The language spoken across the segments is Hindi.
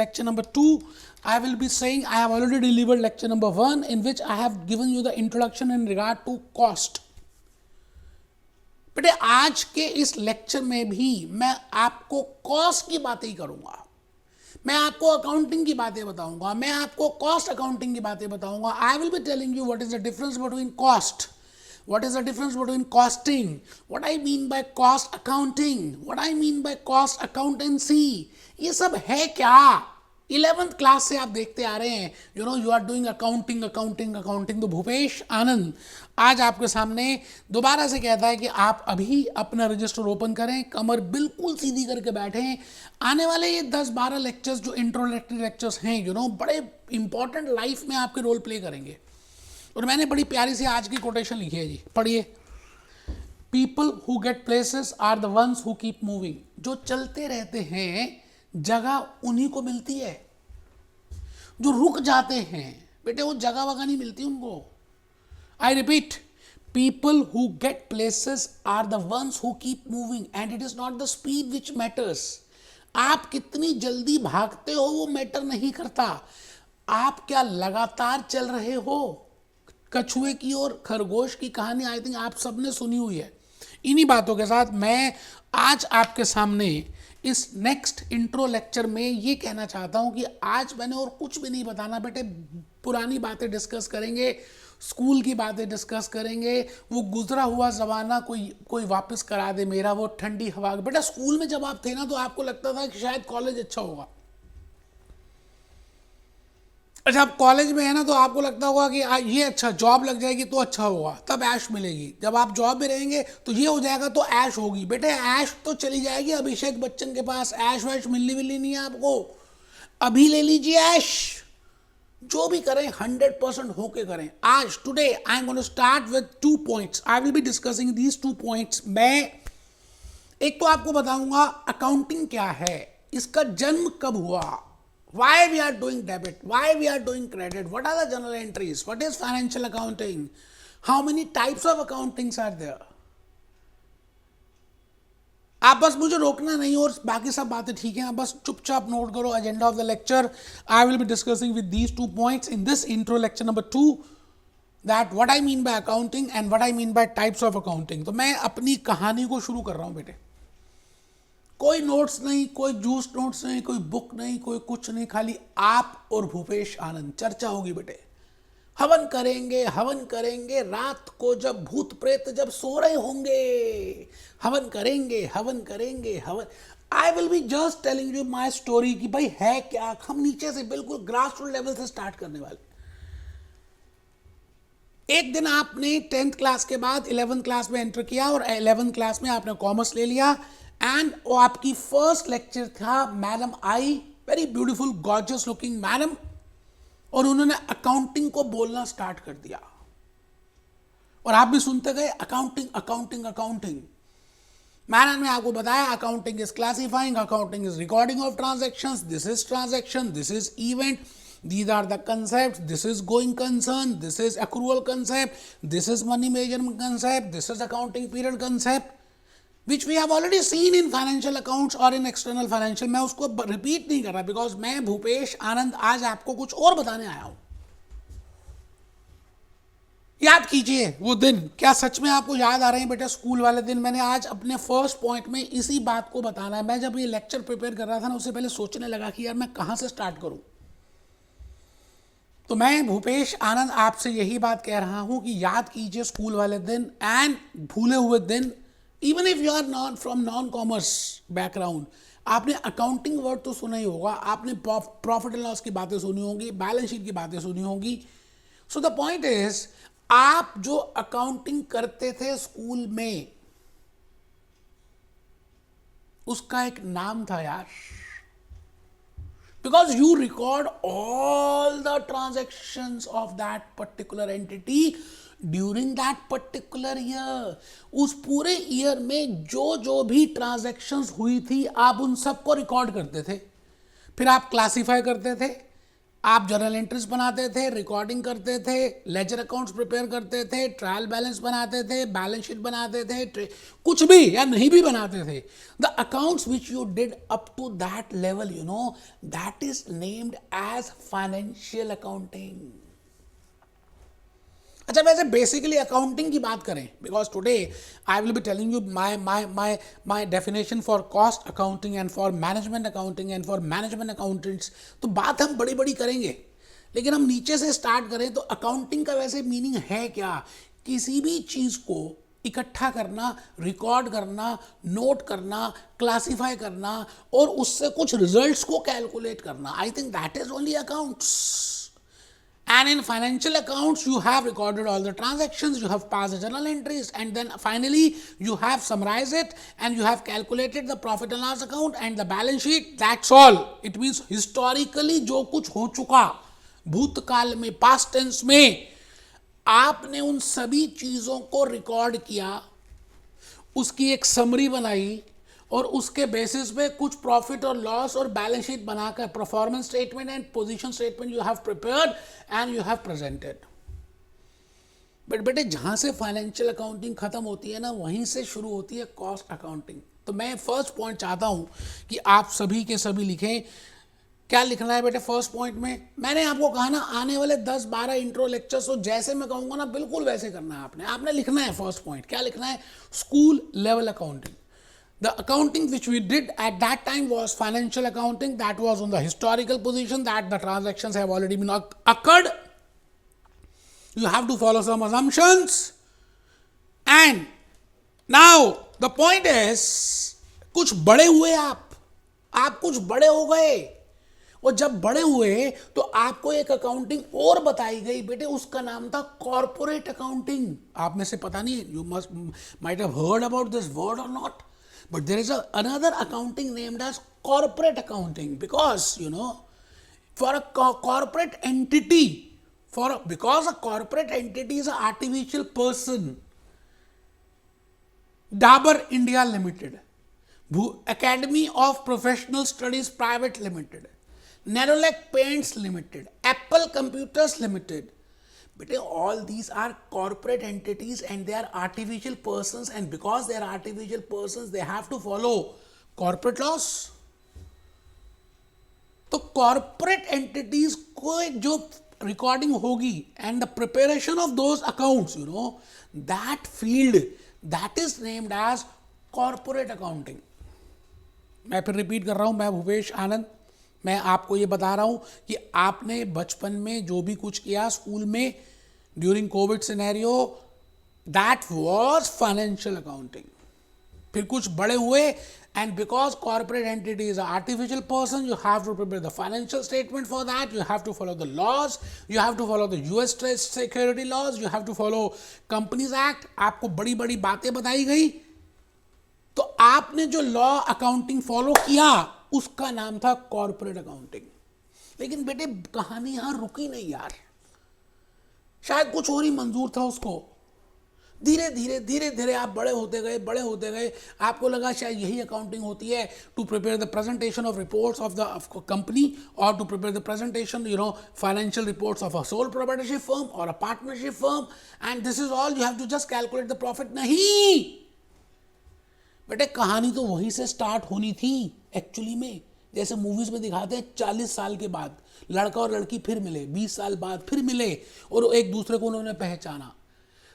lecture number 2. I will be saying I have already delivered lecture number 1 in which I have given you the introduction in regard to cost. बेटे आज के इस लेक्चर में भी मैं आपको कॉस्ट की बातें ही करूंगा, मैं आपको अकाउंटिंग की बातें बताऊंगा, मैं आपको कॉस्ट अकाउंटिंग की बातें बताऊंगा. आई will be telling you what is the difference between cost, what is the difference between costing, what I mean by cost accounting, what I mean by cost accountancy. ये सब है क्या? 11th क्लास से आप देखते आ रहे हैं, you are doing accounting. तो भूपेश आनंद आज आपके सामने दोबारा से कहता है कि आप अभी अपना रजिस्टर ओपन करें, कमर बिल्कुल सीधी करके बैठें. आने वाले ये 10-12 लेक्चर्स जो इंट्रोडक्टरी लेक्चर्स हैं, बड़े इंपॉर्टेंट लाइफ में आपके रोल प्ले करेंगे. और मैंने बड़ी प्यारी सी आज की कोटेशन लिखी है जी, पढ़िए. People who get places are the ones who keep moving. जो चलते रहते हैं जगह उन्हीं को मिलती है. जो रुक जाते हैं बेटे वो जगह वगह नहीं मिलती उनको. I repeat, people who get places are the ones who keep moving and it is not the speed which matters. आप कितनी जल्दी भागते हो वो मैटर नहीं करता, आप क्या लगातार चल रहे हो. कछुए की और खरगोश की कहानी आई थिंक आप सबने सुनी हुई है. इन्हीं बातों के साथ मैं आज आपके सामने इस नेक्स्ट इंट्रो लेक्चर में ये कहना चाहता हूँ कि आज मैंने और कुछ भी नहीं बताना बेटे. पुरानी बातें डिस्कस करेंगे, स्कूल की बातें डिस्कस करेंगे, वो गुजरा हुआ ज़माना कोई वापस करा दे मेरा, वो ठंडी हवा. बेटा स्कूल में जब आप थे ना तो आपको लगता था कि शायद कॉलेज अच्छा होगा. अच्छा आप कॉलेज में है ना तो आपको लगता होगा कि ये अच्छा जॉब लग जाएगी तो अच्छा होगा, तब ऐश मिलेगी. जब आप जॉब में रहेंगे तो ये हो जाएगा तो ऐश होगी. बेटे ऐश तो चली जाएगी. अभिषेक बच्चन के पास ऐश वैश मिलनी विलनी नहीं है आपको. अभी ले लीजिए ऐश. जो भी करें 100% होके करें. आज today I am going to start with 2 points. I will be discussing these 2 points. मैं एक तो आपको बताऊंगा अकाउंटिंग क्या है, इसका जन्म कब हुआ, why we are doing debit, why we are doing credit, what are the journal entries, what is financial accounting, how many types of accountings are there. आप बस मुझे रोकना नहीं और बाकी सब बातें ठीक हैं, आप बस चुपचाप नोट करो agenda of the lecture. I will be discussing with these 2 points in this intro lecture number 2, that what I mean by accounting and what I mean by types of accounting. तो मैं अपनी कहानी को शुरू कर रहा हूं बेटे. कोई नोट्स नहीं, कोई जूस नोट्स नहीं, कोई बुक नहीं, कोई कुछ नहीं, खाली आप और भूपेश आनंद. चर्चा होगी बेटे. हवन करेंगे रात को जब भूत प्रेत जब सो रहे होंगे. हवन करेंगे. I will be just telling you my story कि भाई है क्या. हम नीचे से बिल्कुल ग्रास रूट लेवल से स्टार्ट करने वाले. एक दिन आपने 10th क्लास के बाद 11th क्लास में एंटर किया और 11th क्लास में आपने कॉमर्स ले लिया एंड वो आपकी फर्स्ट लेक्चर था. मैडम आई, very beautiful gorgeous looking madam, और उन्होंने अकाउंटिंग को बोलना स्टार्ट कर दिया और आप भी सुनते गए अकाउंटिंग. मैडम ने आपको बताया accounting is classifying, accounting is recording of transactions, this is transaction, this is event, these are the concepts, this is going concern, this is accrual concept, this is money measurement concept, this is accounting period concept, which we have already seen in financial accounts or in external financial. मैं उसको रिपीट नहीं कर रहा बिकॉज मैं भूपेश आनंद आज आपको कुछ और बताने आया हूं. याद कीजिए वो दिन, क्या सच में आपको याद आ रहे हैं बेटा स्कूल वाले दिन. मैंने आज अपने फर्स्ट पॉइंट में इसी बात को बताना है. मैं जब ये लेक्चर प्रिपेयर कर रहा था ना उससे पहले सोचने लगा कि यार मैं कहां से स्टार्ट करूं. तो मैं भूपेश आनंद आपसे यही बात कह रहा हूं कि याद कीजिए स्कूल वाले दिन एंड भूले हुए दिन. Even if you are not from non commerce background, आपने अकाउंटिंग वर्ड तो सुना ही होगा, आपने प्रॉफिट एंड लॉस की बातें सुनी होंगी, बैलेंस शीट की बातें सुनी होंगी. सो द पॉइंट इज, आप जो अकाउंटिंग करते थे स्कूल में उसका एक नाम था यार. Because you record all the transactions of that particular entity during that particular year. उस पूरे ईयर में जो भी ट्रांजैक्शंस हुई थी आप उन सबको रिकॉर्ड करते थे. फिर आप क्लासीफाई करते थे, आप जर्नल एंट्रीज बनाते थे, रिकॉर्डिंग करते थे, लेजर अकाउंट्स प्रिपेयर करते थे, ट्रायल बैलेंस बनाते थे, बैलेंस शीट बनाते थे, कुछ भी या नहीं भी बनाते थे, the accounts which you did up to that level, you know, that is named as financial accounting. अच्छा, वैसे बेसिकली अकाउंटिंग की बात करें, because today I will be telling you my definition for cost accounting and for management accounting and for management accountants, तो बात हम बड़ी बड़ी करेंगे, लेकिन हम नीचे से स्टार्ट करें तो अकाउंटिंग का वैसे मीनिंग है क्या? किसी भी चीज़ को इकट्ठा करना, रिकॉर्ड करना, नोट करना, क्लासिफाई करना और उससे कुछ रिजल्ट्स को कैलकुलेट करना। I think that is only accounts. And in financial accounts, you have recorded all the transactions, you have passed the journal entries, and then finally you have summarized it and you have calculated the profit and loss account and the balance sheet. That's all. It means historically जो कुछ हो चुका भूतकाल में, past tense में, आपने उन सभी चीज़ों को रिकॉर्ड किया, उसकी एक समरी बनाई और उसके बेसिस पे कुछ प्रॉफिट और लॉस और बैलेंस शीट बनाकर performance statement and position statement you have prepared and you have presented. But बेटे, जहां से फाइनेंशियल अकाउंटिंग खत्म होती है ना, वहीं से शुरू होती है कॉस्ट अकाउंटिंग। तो मैं फर्स्ट पॉइंट चाहता हूं कि आप सभी के सभी लिखें। क्या लिखना है बेटे फर्स्ट पॉइंट में? मैंने आपको कहा ना, आने वाले 10-12 इंट्रो लेक्चर्स तो जैसे मैं कहूंगा ना बिल्कुल वैसे करना है। आपने लिखना है फर्स्ट पॉइंट। क्या लिखना है? School level accounting. The accounting which we did at that time was financial accounting. That was on the historical position that the transactions have already been occurred. You have to follow some assumptions. And now the point is, कुछ बड़े हुए आप कुछ बड़े हो गए, और जब बड़े हुए तो आपको एक अकाउंटिंग और बताई गई बेटे, उसका नाम था कॉर्पोरेट अकाउंटिंग। आप में से पता नहीं, you must might have heard about this word और not, but there is another accounting named as corporate accounting, because you know, for a corporate entity, because a corporate entity is an artificial person. Dabur India Limited, Academy of Professional Studies Private Limited, Nerolac Paints Limited, Apple Computers Limited. But all these are corporate entities and they are artificial persons, and because they are artificial persons, they have to follow corporate laws. तो कॉर्पोरेट एंटिटीज को जो रिकॉर्डिंग होगी and the preparation of those accounts, you know, that field, that is named as corporate accounting. मैं फिर रिपीट कर रहा हूं, मैं भूपेश आनंद, मैं आपको ये बता रहा हूं कि आपने बचपन में जो भी कुछ किया स्कूल में during covid scenario, that was financial accounting. फिर कुछ बड़े हुए, and because corporate entity is artificial person, you have to prepare the financial statement for that, you have to follow the laws, you have to follow the US security laws, you have to follow companies act. आपको बड़ी बड़ी बातें बताई गई, तो आपने जो लॉ अकाउंटिंग फॉलो किया उसका नाम था कॉर्पोरेट अकाउंटिंग। लेकिन बेटे, कहानी यहां रुकी नहीं यार, शायद कुछ और ही मंजूर था उसको। धीरे धीरे आप बड़े होते गए, आपको लगा शायद यही अकाउंटिंग होती है, to prepare the presentation of reports of the company, और to prepare the presentation, you know, financial reports of a sole proprietorship firm और a partnership firm, and this is all, you have to just calculate the profit. नहीं बेटे, कहानी तो वहीं से स्टार्ट होनी थी एक्चुअली में। जैसे मूवीज में दिखाते हैं, 40 साल के बाद लड़का और लड़की फिर मिले, 20 साल बाद फिर मिले और एक दूसरे को उन्होंने पहचाना।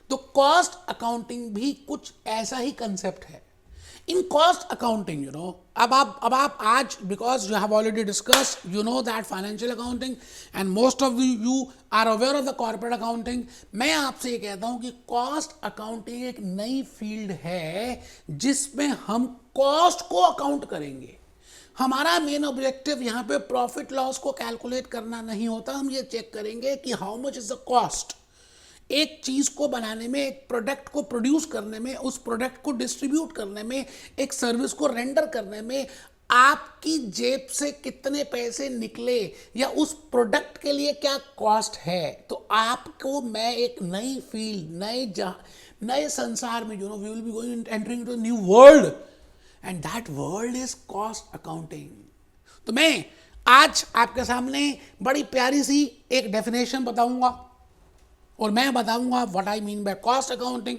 तो कॉस्ट अकाउंटिंग भी कुछ ऐसा ही कंसेप्ट है। In cost accounting, you know, अब आप आज, because you have already discuss, you know that financial accounting and most of you are aware of the corporate accounting. मैं आपसे ये कहता हूं कि कॉस्ट अकाउंटिंग एक नई फील्ड है जिसमें हम कॉस्ट को अकाउंट करेंगे। हमारा मेन ऑब्जेक्टिव यहाँ पे प्रॉफिट लॉस को कैलकुलेट करना नहीं होता, हम ये चेक करेंगे कि how much is the cost. एक चीज को बनाने में, एक प्रोडक्ट को प्रोड्यूस करने में, उस प्रोडक्ट को डिस्ट्रीब्यूट करने में, एक सर्विस को रेंडर करने में आपकी जेब से कितने पैसे निकले या उस प्रोडक्ट के लिए क्या कॉस्ट है। तो आपको मैं एक नई फील्ड, नए संसार में, you know, we will be going entering into a new world, and that world is cost accounting. तो मैं आज आपके सामने बड़ी प्यारी सी एक डेफिनेशन बताऊंगा और मैं बताऊंगा what I mean by cost accounting.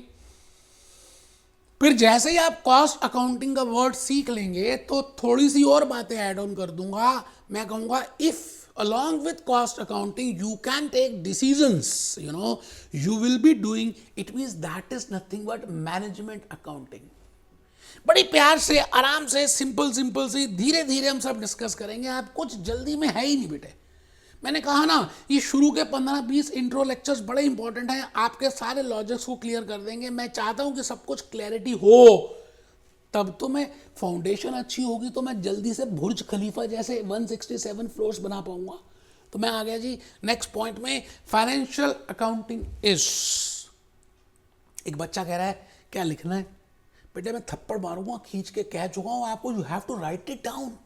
फिर जैसे ही आप कॉस्ट अकाउंटिंग का वर्ड सीख लेंगे तो थोड़ी सी और बातें ऐड ऑन कर दूंगा। मैं कहूंगा if along with cost accounting you can take decisions, you will be doing, it means that is nothing but management accounting। बड़ी प्यार से, आराम से, सिंपल सी धीरे धीरे हम सब डिस्कस करेंगे। आप कुछ जल्दी में है ही नहीं बेटे। मैंने कहा ना, ये शुरू के 15-20 इंट्रो लेक्चर्स बड़े इंपॉर्टेंट हैं, आपके सारे लॉजिक्स को क्लियर कर देंगे। मैं चाहता हूं कि सब कुछ क्लैरिटी हो, तब तो मैं फाउंडेशन अच्छी होगी तो मैं जल्दी से बुर्ज खलीफा जैसे 167 फ्लोर्स बना पाऊंगा। तो मैं आ गया जी नेक्स्ट पॉइंट में, फाइनेंशियल अकाउंटिंग इज। एक बच्चा कह रहा है क्या लिखना है? बेटे मैं थप्पड़ मारूंगा, खींच के कह चुका हूं आपको, you have to write it down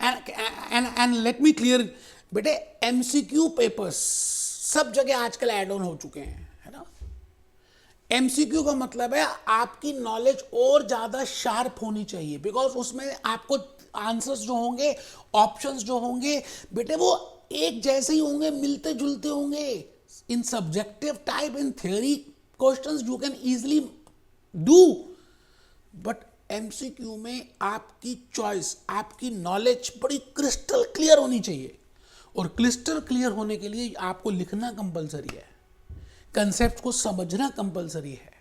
and let me clear. बेटे एमसीक्यू पेपर्स सब जगह आजकल एड ऑन हो चुके हैं, है ना। एमसीक्यू का मतलब है आपकी नॉलेज और ज्यादा शार्प होनी चाहिए, बिकॉज उसमें आपको आंसर्स जो होंगे, ऑप्शंस जो होंगे बेटे वो एक जैसे ही होंगे, मिलते जुलते होंगे। In subjective type, in theory questions you can easily do, but MCQ में आपकी चॉइस, आपकी नॉलेज बड़ी क्रिस्टल क्लियर होनी चाहिए। और क्रिस्टल क्लियर होने के लिए आपको लिखना कंपलसरी है, कंसेप्ट को समझना कंपलसरी है।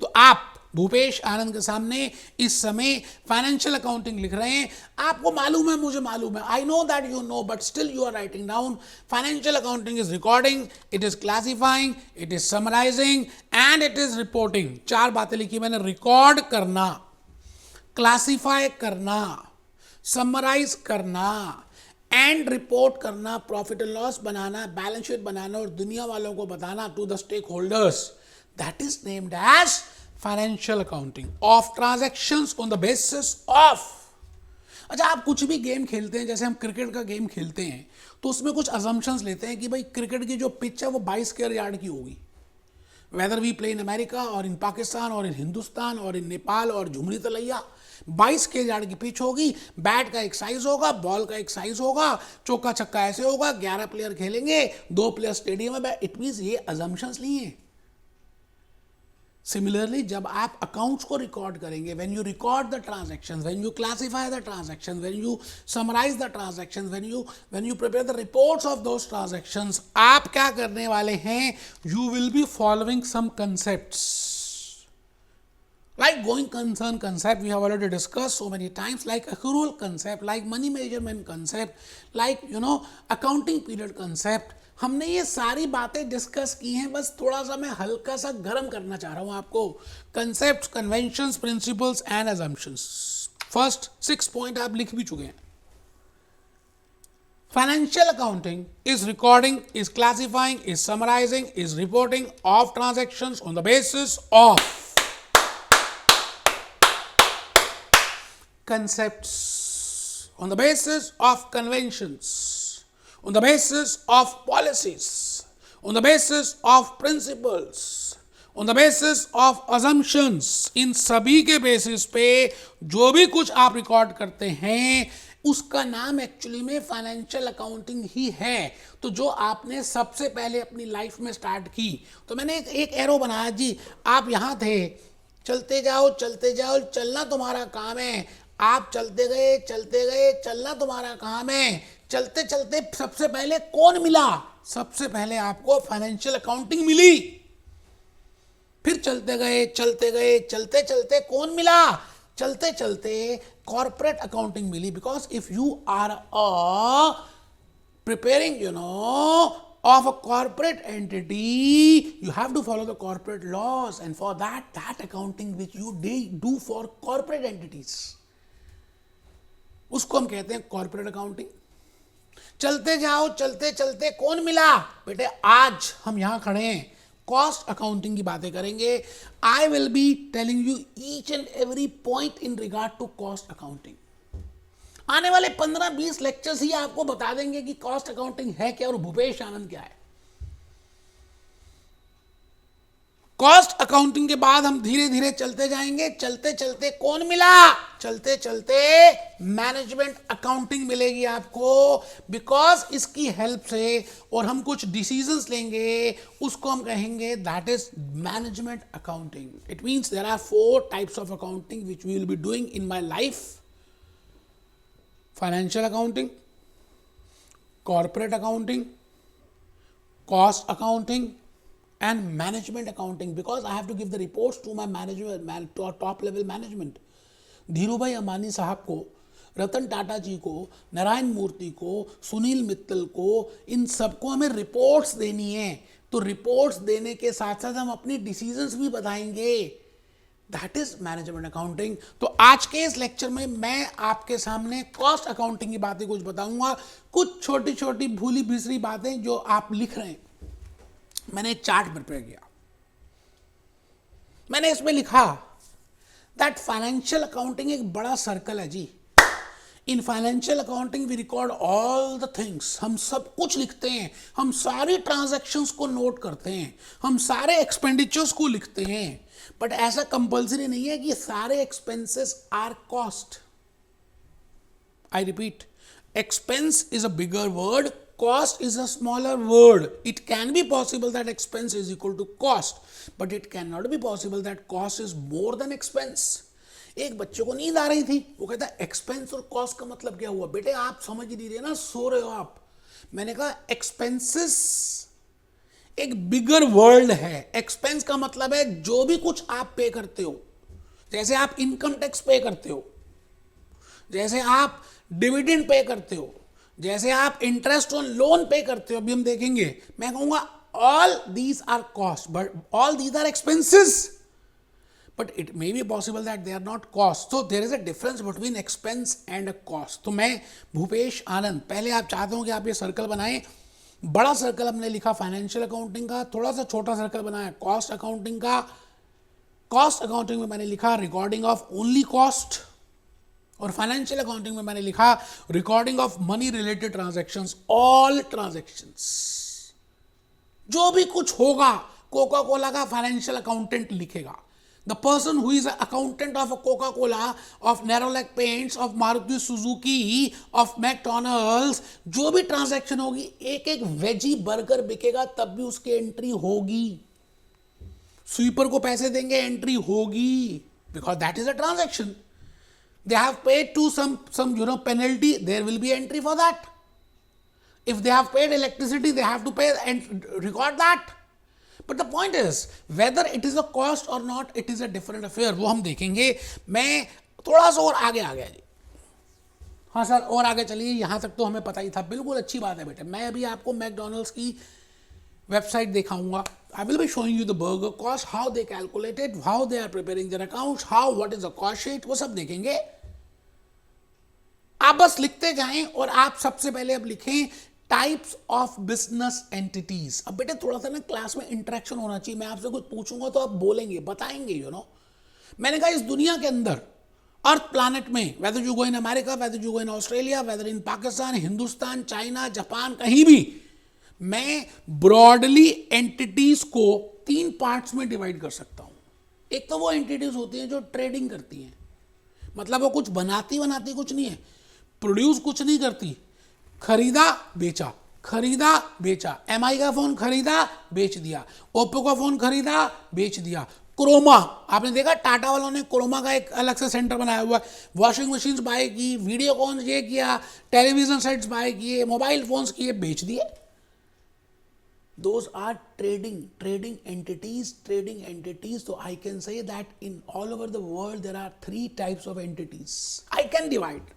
तो आप भूपेश आनंद के सामने इस समय फाइनेंशियल अकाउंटिंग लिख रहे हैं, आपको मालूम है, मुझे मालूम है, I know that you know, but still you are writing down. Financial accounting is recording, it is classifying, it is summarizing and it is reporting. 4 बातें लिखी मैंने, रिकॉर्ड करना, क्लासिफाई करना, समराइज करना एंड रिपोर्ट करना, प्रॉफिट एंड लॉस बनाना, बैलेंस शीट बनाना और दुनिया वालों को बताना to the stakeholders. That is named as financial accounting of transactions on the basis of. अच्छा, आप कुछ भी गेम खेलते हैं, जैसे हम क्रिकेट का गेम खेलते हैं तो उसमें कुछ अजम्पशंस लेते हैं कि भाई क्रिकेट की जो पिच है वो 22 स्क्वायर यार्ड की होगी, whether we play in America और इन पाकिस्तान और इन हिंदुस्तान और इन नेपाल और झुमरी तलैया, 22 के यार्ड की पिच होगी, बैट का एक साइज होगा, बॉल का एक साइज होगा, चौका छक्का ऐसे होगा, 11 प्लेयर खेलेंगे, 2 प्लेयर स्टेडियम में। इट मींस ये अजम्पशंस नहीं है। सिमिलरली जब आप अकाउंट्स को रिकॉर्ड करेंगे, when you record the transactions, when you classify the transactions, when you summarize the transactions, when you prepare the reports of those transactions, आप क्या करने वाले हैं? You will be following some concepts like going concern concept we have already discussed so many times, like accrual concept, like money measurement concept, like accounting period concept। हमने ये सारी बातें डिस्कस की हैं, बस थोड़ा सा मैं हल्का सा गर्म करना चाह रहा हूं आपको। Concept, conventions, principles and assumptions. First 6 point आप लिख भी चुके हैं। Financial accounting is recording, is classifying, is summarizing, is reporting of transactions on the basis of concepts, on the basis of conventions, on the basis of policies, on the basis of principles, on the basis of assumptions। इन सभी के बेसिस पे जो भी कुछ आप रिकॉर्ड करते हैं उसका नाम एक्चुअली में फाइनेंशियल अकाउंटिंग ही है। तो जो आपने सबसे पहले अपनी लाइफ में स्टार्ट की, तो मैंने एक एरो बनाया जी, आप यहाँ थे, चलते जाओ चलना तुम्हारा काम है, आप चलते गए चलना तुम्हारा काम है। चलते चलते सबसे पहले कौन मिला? सबसे पहले आपको फाइनेंशियल अकाउंटिंग मिली। फिर चलते गए कौन मिला? चलते चलते कॉर्पोरेट अकाउंटिंग मिली, because if you are preparing of a corporate entity, you have to follow the corporate laws, and for that accounting which you do for corporate entities, उसको हम कहते हैं कॉर्पोरेट अकाउंटिंग। चलते जाओ चलते कौन मिला? बेटे आज हम यहां खड़े हैं, कॉस्ट अकाउंटिंग की बातें करेंगे। I will be telling you each and every point in regard to cost accounting. आने वाले 15-20 लेक्चर्स ही आपको बता देंगे कि कॉस्ट अकाउंटिंग है क्या और भूपेश आनंद क्या है। कॉस्ट अकाउंटिंग के बाद हम धीरे धीरे चलते जाएंगे, चलते चलते कौन मिला, चलते चलते मैनेजमेंट अकाउंटिंग मिलेगी आपको, बिकॉज इसकी हेल्प से और हम कुछ डिसीजंस लेंगे, उसको हम कहेंगे that is management accounting. It means there are 4 types of accounting which we will be doing in my life. Financial accounting, corporate accounting, cost accounting and management accounting, because I have to give the reports to my management, to our top level management. Dhiru भाई अंबानी साहब को, रतन टाटा जी को, नारायण मूर्ति को, सुनील मित्तल को, इन सबको हमें रिपोर्ट्स देनी है. तो रिपोर्ट्स देने के साथ साथ हम अपनी डिसीजंस भी बताएंगे. That is management accounting. तो आज के इस लेक्चर में मैं आपके सामने कॉस्ट अकाउंटिंग की बातें कुछ बताऊंगा, कुछ छोटी छोटी भूली बिसरी बातें जो आप लिख रहे हैं. मैंने एक चार्ट प्रिपेयर किया, मैंने इसमें लिखा दैट फाइनेंशियल अकाउंटिंग एक बड़ा सर्कल है जी. In financial accounting we record all the things. हम सब कुछ लिखते हैं, हम सारी ट्रांजैक्शंस को नोट करते हैं, हम सारे एक्सपेंडिचर्स को लिखते हैं. बट ऐसा कंपल्सरी नहीं है कि सारे expenses are cost. I repeat, expense is a bigger word, cost is a smaller word. It can be possible that expense is equal to cost, but it cannot be possible that cost is more than expense. एक बच्चे को नींद आ रही थी, वो कहता है एक्सपेंस और कॉस्ट का मतलब क्या हुआ. बेटे आप समझ नहीं रहे ना, सो रहे हो आप. मैंने कहा एक्सपेंसेस एक बिगर वर्ल्ड है. एक्सपेंस का मतलब है जो भी कुछ आप पे करते हो, जैसे आप इनकम टैक्स पे करते हो, जैसे आप डिविडेंड पे करते हो, जैसे आप इंटरेस्ट ऑन लोन पे करते हो. अभी हम देखेंगे, मैं कहूंगा all these are cost but all these are expenses, but it may be possible that they are not cost. So there is a difference between expense and a cost. तो मैं भूपेश आनंद, पहले आप चाहते हो कि आप ये सर्कल बनाएं. बड़ा सर्कल हमने लिखा फाइनेंशियल अकाउंटिंग का, थोड़ा सा छोटा सर्कल बनाया कॉस्ट अकाउंटिंग का. कॉस्ट अकाउंटिंग में मैंने लिखा रिकॉर्डिंग ऑफ ओनली कॉस्ट, और फाइनेंशियल अकाउंटिंग में मैंने लिखा recording of money related transactions, all transactions. जो भी कुछ होगा कोका कोला का फाइनेंशियल अकाउंटेंट लिखेगा. The person who is accountant of Coca Cola, of Nerolac paints, of Maruti Suzuki, of McDonald's, जो भी ट्रांजैक्शन होगी, एक एक वेजी बर्गर बिकेगा तब भी उसकी एंट्री होगी. स्वीपर को पैसे देंगे, एंट्री होगी, because that is a transaction. They have paid to some penalty, there will be entry for that. If they have paid electricity, they have to pay and record that. But the point is, whether it is a cost or not, it is a different affair. वो हम देखेंगे. मैं थोड़ा सा और आगे आ गया जी. हाँ सर, और आगे चलिए. यहाँ तक तो हमें पता ही था. बिल्कुल अच्छी बात है बेटे. मैं अभी आपको मैकडॉनल्ड्स की वेबसाइट दिखाऊंगा. I will be showing you the burger cost, how they calculate it, how they are preparing their accounts, what is the cost sheet, वो सब देखेंगे. आप बस लिखते जाएं और आप सबसे पहले अब लिखें टाइप्स ऑफ बिजनेस एंटिटीज. अब बेटे थोड़ा सा ना क्लास में इंटरेक्शन होना चाहिए. मैं आपसे कुछ पूछूंगा तो आप बोलेंगे, बताएंगे. मैंने कहा इस दुनिया के अंदर, अर्थ प्लैनेट में, whether you go in America, whether you go in Australia, whether in Pakistan, Hindustan, China, Japan, कहीं भी, मैं ब्रॉडली एंटिटीज को 3 पार्ट्स में डिवाइड कर सकता हूं. एक तो वो एंटिटीज होती हैं जो ट्रेडिंग करती हैं, मतलब वो कुछ बनाती कुछ नहीं है, प्रोड्यूस कुछ नहीं करती, खरीदा बेचा, खरीदा बेचा. एमआई का फोन खरीदा बेच दिया, ओप्पो का फोन खरीदा बेच दिया. क्रोमा, आपने देखा टाटा वालों ने क्रोमा का एक अलग से सेंटर बनाया हुआ है. वॉशिंग मशीन्स बाय की, वीडियोकॉन ये किया, टेलीविजन सेट्स बाय किए, मोबाइल फोन्स किए, बेच दिए. Those are trading entities. So I can say that in all over the world there are 3 types of entities I can divide.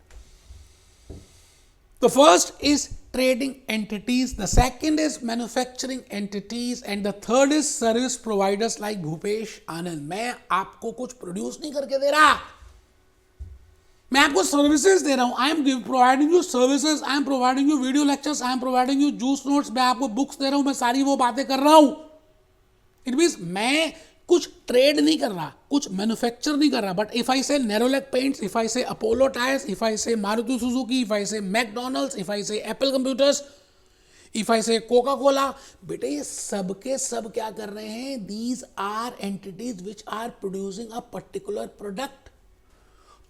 The first is trading entities, the second is manufacturing entities, and the third is service providers like Bhupesh Anand. मैं आपको कुछ प्रोड्यूस नहीं करके दे रहा, मैं आपको सर्विसेज दे रहा हूं. I am providing you services, I am providing you video lectures, I am providing you juice notes. मैं आपको बुक्स दे रहा हूं, मैं सारी वो बातें कर रहा हूं. इट मीन्स मैं कुछ ट्रेड नहीं कर रहा, कुछ मैन्युफैक्चर नहीं कर रहा. बट इफ आई से नेरोलैक पेंट्स, इफ आई से अपोलो टायर्स, इफ आई से मारुति सुजुकी, इफ आई से मैकडॉनल्ड्स, इफ आई से एप्पल कंप्यूटर्स, इफ आई से कोका कोला, बेटे ये सब के सब क्या कर रहे हैं, these are entities which are producing a particular product.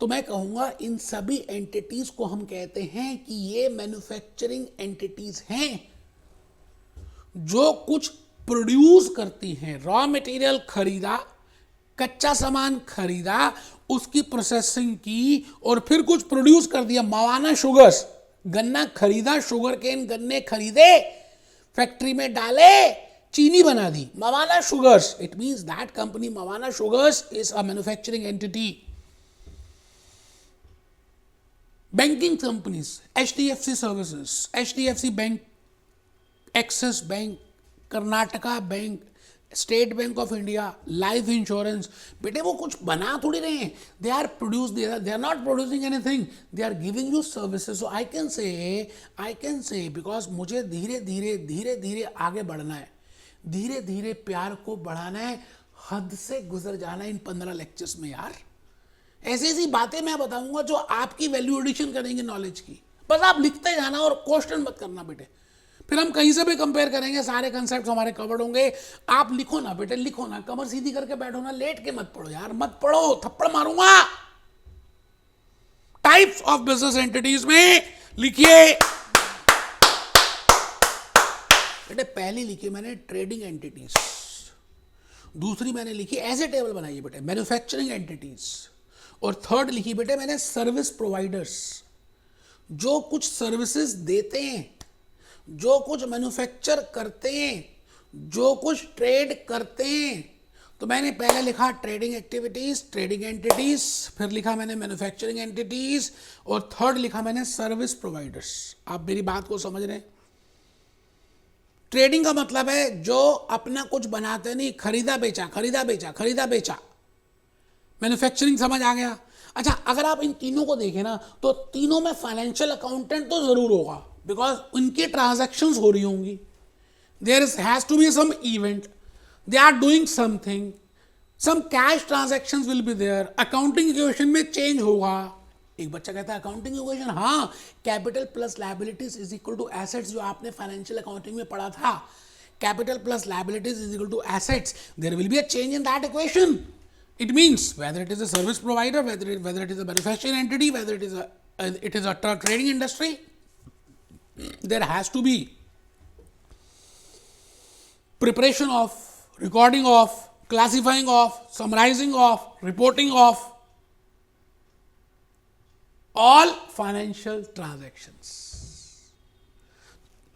तो मैं कहूंगा इन सभी एंटिटीज को हम कहते हैं कि ये मैन्युफैक्चरिंग एंटिटीज हैं जो कुछ प्रोड्यूस करती हैं। रॉ मटेरियल खरीदा, कच्चा सामान खरीदा, उसकी प्रोसेसिंग की और फिर कुछ प्रोड्यूस कर दिया। मवाना शुगर्स, गन्ना खरीदा, शुगर केन गन्ने खरीदे, फैक्ट्री में डाले, चीनी बना दी, Mawana sugars. It means that company Mawana sugars is a manufacturing entity. Banking companies, HDFC services, HDFC bank, Axis bank, Karnataka bank, State Bank of India, life insurance, बेटे वो कुछ बना थोड़ी रहे हैं, they are not producing anything, they are giving you services. So I can say because मुझे धीरे धीरे आगे बढ़ना है, धीरे धीरे प्यार को बढ़ाना है, हद से गुजर जाना है इन 15 लेक्चर्स में यार। ऐसी बातें मैं बताऊंगा जो आपकी वैल्यू एडिशन करेंगे नॉलेज की। बस आप लिखते जाना और क्वेश्चन मत करना बेटे, फिर हम कहीं से भी कंपेयर करेंगे, सारे कंसेप्ट हमारे कवर्ड होंगे। आप लिखो ना बेटे, लिखो ना, कमर सीधी करके बैठो ना, लेट के मत पढ़ो यार, मत पढ़ो, थप्पड़ मारूंगा। टाइप्स ऑफ बिजनेस एंटिटीज में लिखिए बेटे, पहली लिखी मैंने ट्रेडिंग एंटिटीज, दूसरी मैंने लिखी, ऐसे टेबल बनाइए बेटे, मैन्युफैक्चरिंग एंटिटीज, और थर्ड लिखी बेटे मैंने सर्विस प्रोवाइडर्स, जो कुछ सर्विसेज देते हैं, जो कुछ मैन्युफैक्चर करते हैं, जो कुछ ट्रेड करते हैं। तो मैंने पहले लिखा ट्रेडिंग एक्टिविटीज, ट्रेडिंग एंटिटीज, फिर लिखा मैंने मैन्युफैक्चरिंग एंटिटीज, और थर्ड लिखा मैंने सर्विस प्रोवाइडर्स। आप मेरी बात को समझ रहे हैं? ट्रेडिंग का मतलब है जो अपना कुछ बनाते नहीं, खरीदा बेचा, खरीदा बेचा, खरीदा बेचा। मैन्युफैक्चरिंग समझ आ गया? अच्छा, अगर आप इन तीनों को देखें ना, तो तीनों में फाइनेंशियल अकाउंटेंट तो जरूर होगा, बिकॉज उनकी ट्रांजैक्शंस हो रही होंगी, there has to be some event, they are doing something, some cash transactions will be there, accounting equation में चेंज होगा। एक बच्चा कहता है अकाउंटिंग इक्वेशन, हाँ, capital plus liabilities is equal to assets, जो आपने फाइनेंशियल अकाउंटिंग में पढ़ा था, capital plus liabilities is equal to assets, there will be a change in that equation. It means whether it is a service provider, whether it is a manufacturing entity, whether it is a trading industry, there has to be preparation of, recording of, classifying of, summarizing of, reporting of all financial transactions.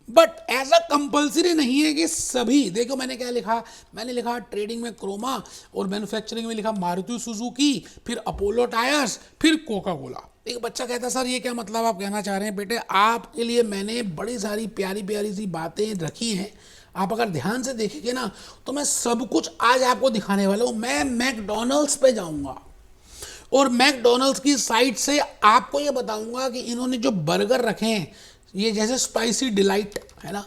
But ऐसा कंपल्सरी नहीं है कि सभी, देखो मैंने क्या लिखा, मैंने लिखा ट्रेडिंग में क्रोमा, और मैन्युफैक्चरिंग में लिखा मारुति सुजुकी, फिर अपोलो टायर्स, फिर कोका कोला। एक बच्चा कहता सर ये क्या मतलब आप कहना चाह रहे हैं? बेटे आपके लिए मैंने बड़ी सारी प्यारी प्यारी सी बातें रखी हैं, आप अगर ध्यान से देखेंगे ना तो मैं सब कुछ आज आपको दिखाने वाला हूँ। मैं मैकडोनल्ड्स पे जाऊँगा और मैकडोनल्ड्स की साइट से आपको ये बताऊँगा कि इन्होंने जो बर्गर रखे हैं, ये जैसे स्पाइसी डिलाइट है ना,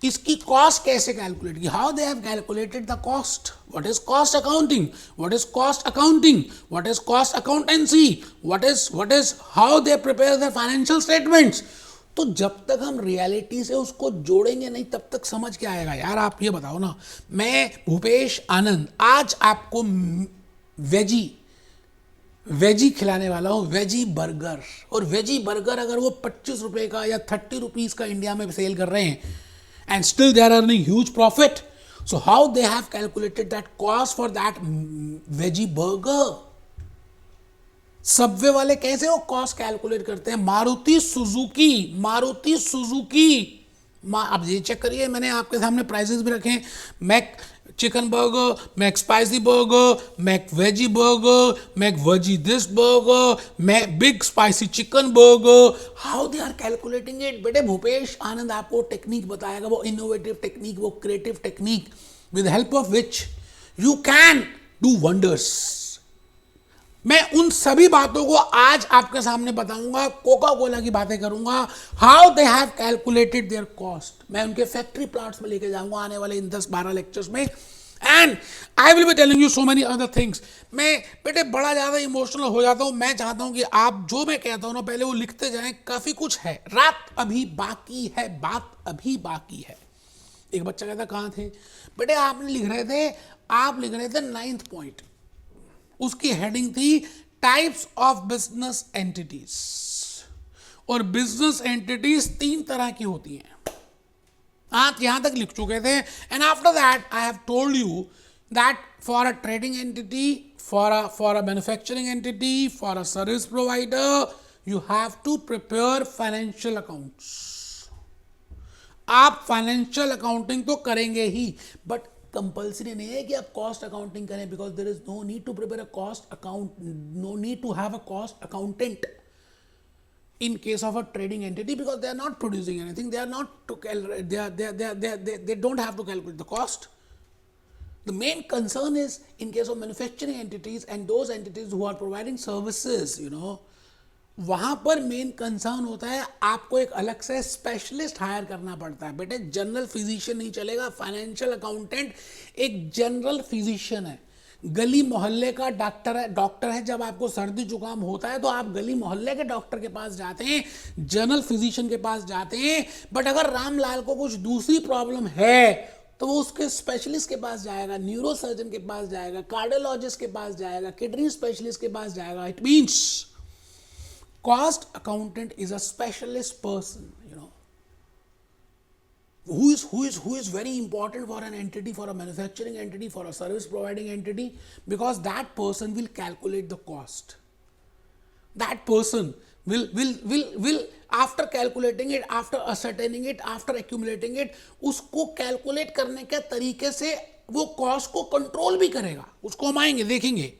इसकी कॉस्ट कैसे कैलकुलेट की, how they have calculated the cost, what is cost accounting, what is cost accounting, what is cost accountancy, what is how they prepare the financial statements. तो जब तक हम रियलिटी से उसको जोड़ेंगे नहीं तब तक समझ के आएगा यार। आप ये बताओ ना, मैं भूपेश आनंद आज आपको वेजी खिलाने वाला हूँ, वेजी बर्गर, और वेजी बर्गर अगर वो 25 रुपये का या 30 रुपीज़ का इंडिया में सेल कर रहे हैं and still they are earning huge profit, so how they have calculated that cost for that veggie burger. Subway वाले कैसे वो कॉस्ट कैलकुलेट करते हैं? मारुति सुजुकी अब ये चेक करिए, मैंने आपके सामने प्राइसेस भी रखे हैं, Mc chicken burger, Mc spicy burger, Mc veggie burger, Mc veggie this burger, Mc big spicy chicken burger, how they are calculating it. बेटे भूपेश आनंद आपको टेक्निक बताएगा, वो इनोवेटिव टेक्निक, वो creative technique with help of which you can do wonders. मैं उन सभी बातों को आज आपके सामने बताऊंगा, कोका कोला की बातें करूंगा, how they have calculated there cost. मैं उनके फैक्ट्री प्लांट्स में लेके जाऊंगा आने वाले इन 10-12 लेक्चर्स में, and I will be telling you so many other things. मैं बेटे बड़ा ज़्यादा इमोशनल हो जाता हूँ, मैं चाहता हूँ कि आप जो मैं कहता हूँ ना पहले वो लिखते जाएं, काफ़ी कुछ है, रात अभी बाकी है, बात अभी बाकी है। एक बच्चा कहता कहाँ थे बेटे, आपने लिख रहे थे, आप लिख रहे थे 9th पॉइंट, उसकी हेडिंग थी टाइप्स ऑफ बिजनेस एंटिटीज। और बिजनेस एंटिटीज 3 तरह की होती हैं, आप यहां तक लिख चुके थे। And after that I have told you that for a trading entity, for a manufacturing entity, for a service provider, you have to prepare financial accounts. आप फाइनेंशियल अकाउंटिंग तो करेंगे ही, बट कंपल्सरी नहीं है कि आप कॉस्ट अकाउंटिंग करें, because there is no need to prepare a cost account, no need to have a cost accountant in case of a trading entity, because they are not producing anything, they are not to they don't have to calculate the cost. The main concern is in case of manufacturing entities and those entities who are providing services, you know, वहां पर मेन कंसर्न होता है आपको एक अलग से स्पेशलिस्ट हायर करना पड़ता है। बेटे जनरल फिजिशियन नहीं चलेगा, फाइनेंशियल अकाउंटेंट एक जनरल फिजिशियन है, गली मोहल्ले का डॉक्टर है। जब आपको सर्दी जुकाम होता है तो आप गली मोहल्ले के डॉक्टर के पास जाते हैं, जनरल फिजिशियन के पास जाते हैं। बट अगर रामलाल को कुछ दूसरी प्रॉब्लम है तो वो उसके स्पेशलिस्ट के पास जाएगा, न्यूरो सर्जन के पास जाएगा, कार्डियोलॉजिस्ट के पास जाएगा, किडनी स्पेशलिस्ट के पास जाएगा। It means cost accountant is a specialist person, you know, who is very important for an entity, for a manufacturing entity, for a service providing entity, because that person will calculate the cost. That person will after calculating it, after ascertaining it, after accumulating it, उसको calculate करने के तरीके से वो cost को control भी करेगा। उसको हम आएंगे देखेंगे।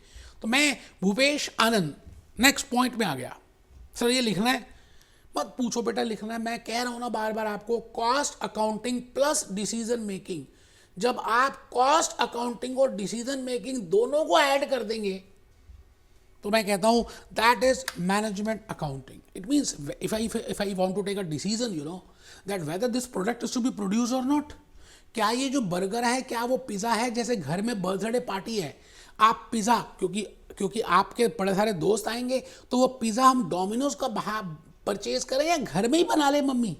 तो मैं भूपेश आनंद नेक्स्ट पॉइंट में आ गया। सर ये लिखना है, मत पूछो बेटा लिखना है, मैं कह रहा हूं ना बार बार आपको, cost accounting plus decision making. जब आप कॉस्ट अकाउंटिंग और डिसीजन मेकिंग दोनों को ऐड कर देंगे तो मैं कहता हूं that is management accounting. It means if I want to take a decision, you know, that whether this product is to be produce और नॉट। क्या ये जो बर्गर है क्या वो पिज़्ज़ा है? जैसे घर में बर्थडे पार्टी है, आप पिज़्ज़ा, क्योंकि आपके बड़े सारे दोस्त आएंगे, तो वो पिज़्ज़ा हम डोमिनोज का परचेज करें या घर में ही बना ले मम्मी,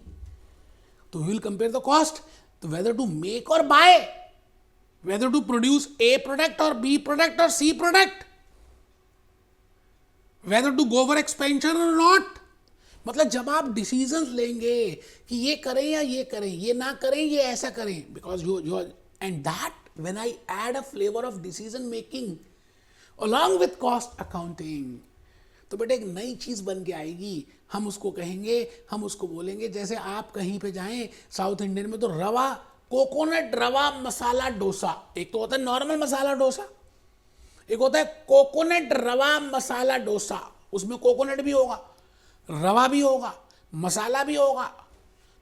तो we will compare the cost, तो वेदर टू मेक और buy, whether to produce A product और बी प्रोडक्ट और C product, whether to go for expansion और नॉट। मतलब जब आप डिसीजंस लेंगे कि ये करें या ये करें, ये ना करें, ये ऐसा करें, because you and that when I add a flavour of decision making along with cost accounting, तो बेटे एक नई चीज बन के आएगी। हम उसको कहेंगे, हम उसको बोलेंगे, जैसे आप कहीं पे जाएं साउथ इंडियन में तो रवा, कोकोनट रवा मसाला डोसा, एक तो होता है नॉर्मल मसाला डोसा, एक होता है कोकोनट रवा मसाला डोसा। उसमें कोकोनट भी होगा, रवा भी होगा, मसाला भी होगा।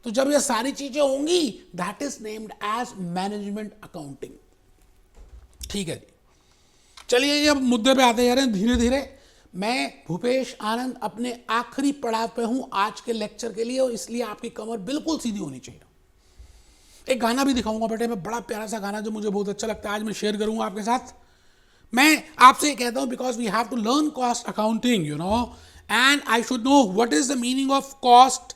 तो जब ये सारी चीजें होंगी that is named as management accounting. ठीक है जी, चलिए ये अब मुद्दे पे आते जा रहे हैं धीरे धीरे। मैं भूपेश आनंद अपने आखिरी पड़ाव पे हूं आज के लेक्चर के लिए, और इसलिए आपकी कमर बिल्कुल सीधी होनी चाहिए। एक गाना भी दिखाऊंगा बेटे मैं, बड़ा प्यारा सा गाना जो मुझे बहुत अच्छा लगता है, आज मैं शेयर करूंगा आपके साथ। मैं आपसे ये कहता हूं because we have to learn cost accounting, you know, and I should know what is the meaning of cost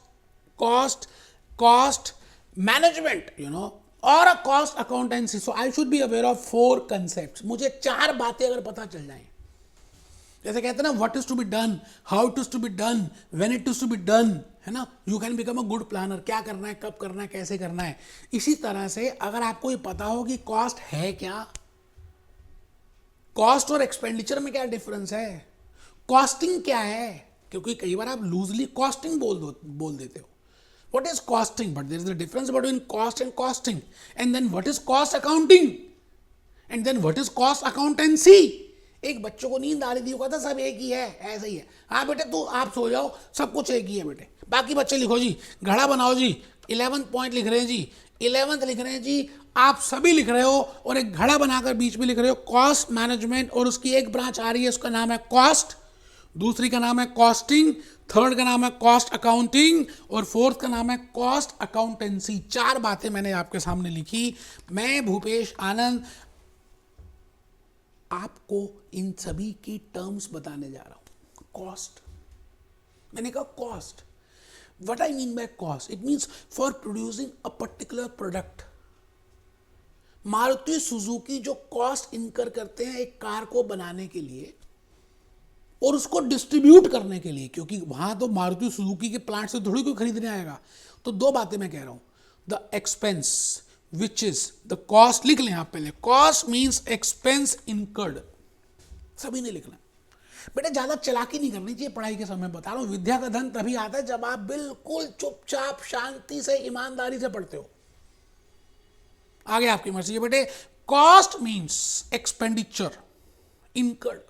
management, you know, और a cost accountancy. So I should be aware of 4 concept. मुझे 4 बातें अगर पता चल जाएं, जैसे कहते हैं ना, what is to be done, how it is to be done, when it is to be done, है ना, you can become a good planner. क्या करना है, कब करना है, कैसे करना है। इसी तरह से अगर आपको ये पता हो कि कॉस्ट है क्या, कॉस्ट और एक्सपेंडिचर में क्या डिफरेंस है, कॉस्टिंग क्या है, क्योंकि कई बार आप लूजली कॉस्टिंग बोल देते हो। What is costing? But there is a difference between cost and costing. And then what is cost accounting? And then what is cost accountancy? एक बच्चों को नींद आ रही थी, वो कहता सब एक ही है, ऐसा ही है। हाँ बेटे तू आप सो जाओ, सब कुछ एक ही है बेटे। बाकी बच्चे लिखो जी, घड़ा बनाओ जी, 11th पॉइंट लिख रहे हैं जी, 11th लिख रहे हैं जी, आप सभी लिख रहे हो, और एक घड़ा बनाकर बीच में लिख रहे हो कॉस्ट मैनेजमेंट, और उसकी एक ब्रांच आ रही है, उसका नाम है कॉस्ट, दूसरी का नाम है कॉस्टिंग, थर्ड का नाम है कॉस्ट अकाउंटिंग, और फोर्थ का नाम है कॉस्ट अकाउंटेंसी। 4 बातें मैंने आपके सामने लिखी। मैं भूपेश आनंद आपको इन सभी की टर्म्स बताने जा रहा हूं। कॉस्ट, मैंने कहा cost, what I mean by cost, it means for producing a particular product. Maruti Suzuki जो कॉस्ट इनकर करते हैं एक कार को बनाने के लिए और उसको डिस्ट्रीब्यूट करने के लिए, क्योंकि वहां तो मारुति सुजुकी के प्लांट से थोड़ी कोई खरीदने आएगा। तो दो बातें मैं कह रहा हूं, the expense which is the cost, लिख लें आप पहले, कॉस्ट मीन्स एक्सपेंस इनकर्ड, सभी ने लिखना। बेटा ज्यादा चालाकी नहीं करनी चाहिए पढ़ाई के समय, बता रहा हूं विद्या का धन तभी आता है जब आप बिल्कुल चुपचाप शांति से ईमानदारी से पढ़ते हो। आगे आपकी मर्जी है बेटे। कॉस्ट मीन्स एक्सपेंडिचर इनकर्ड,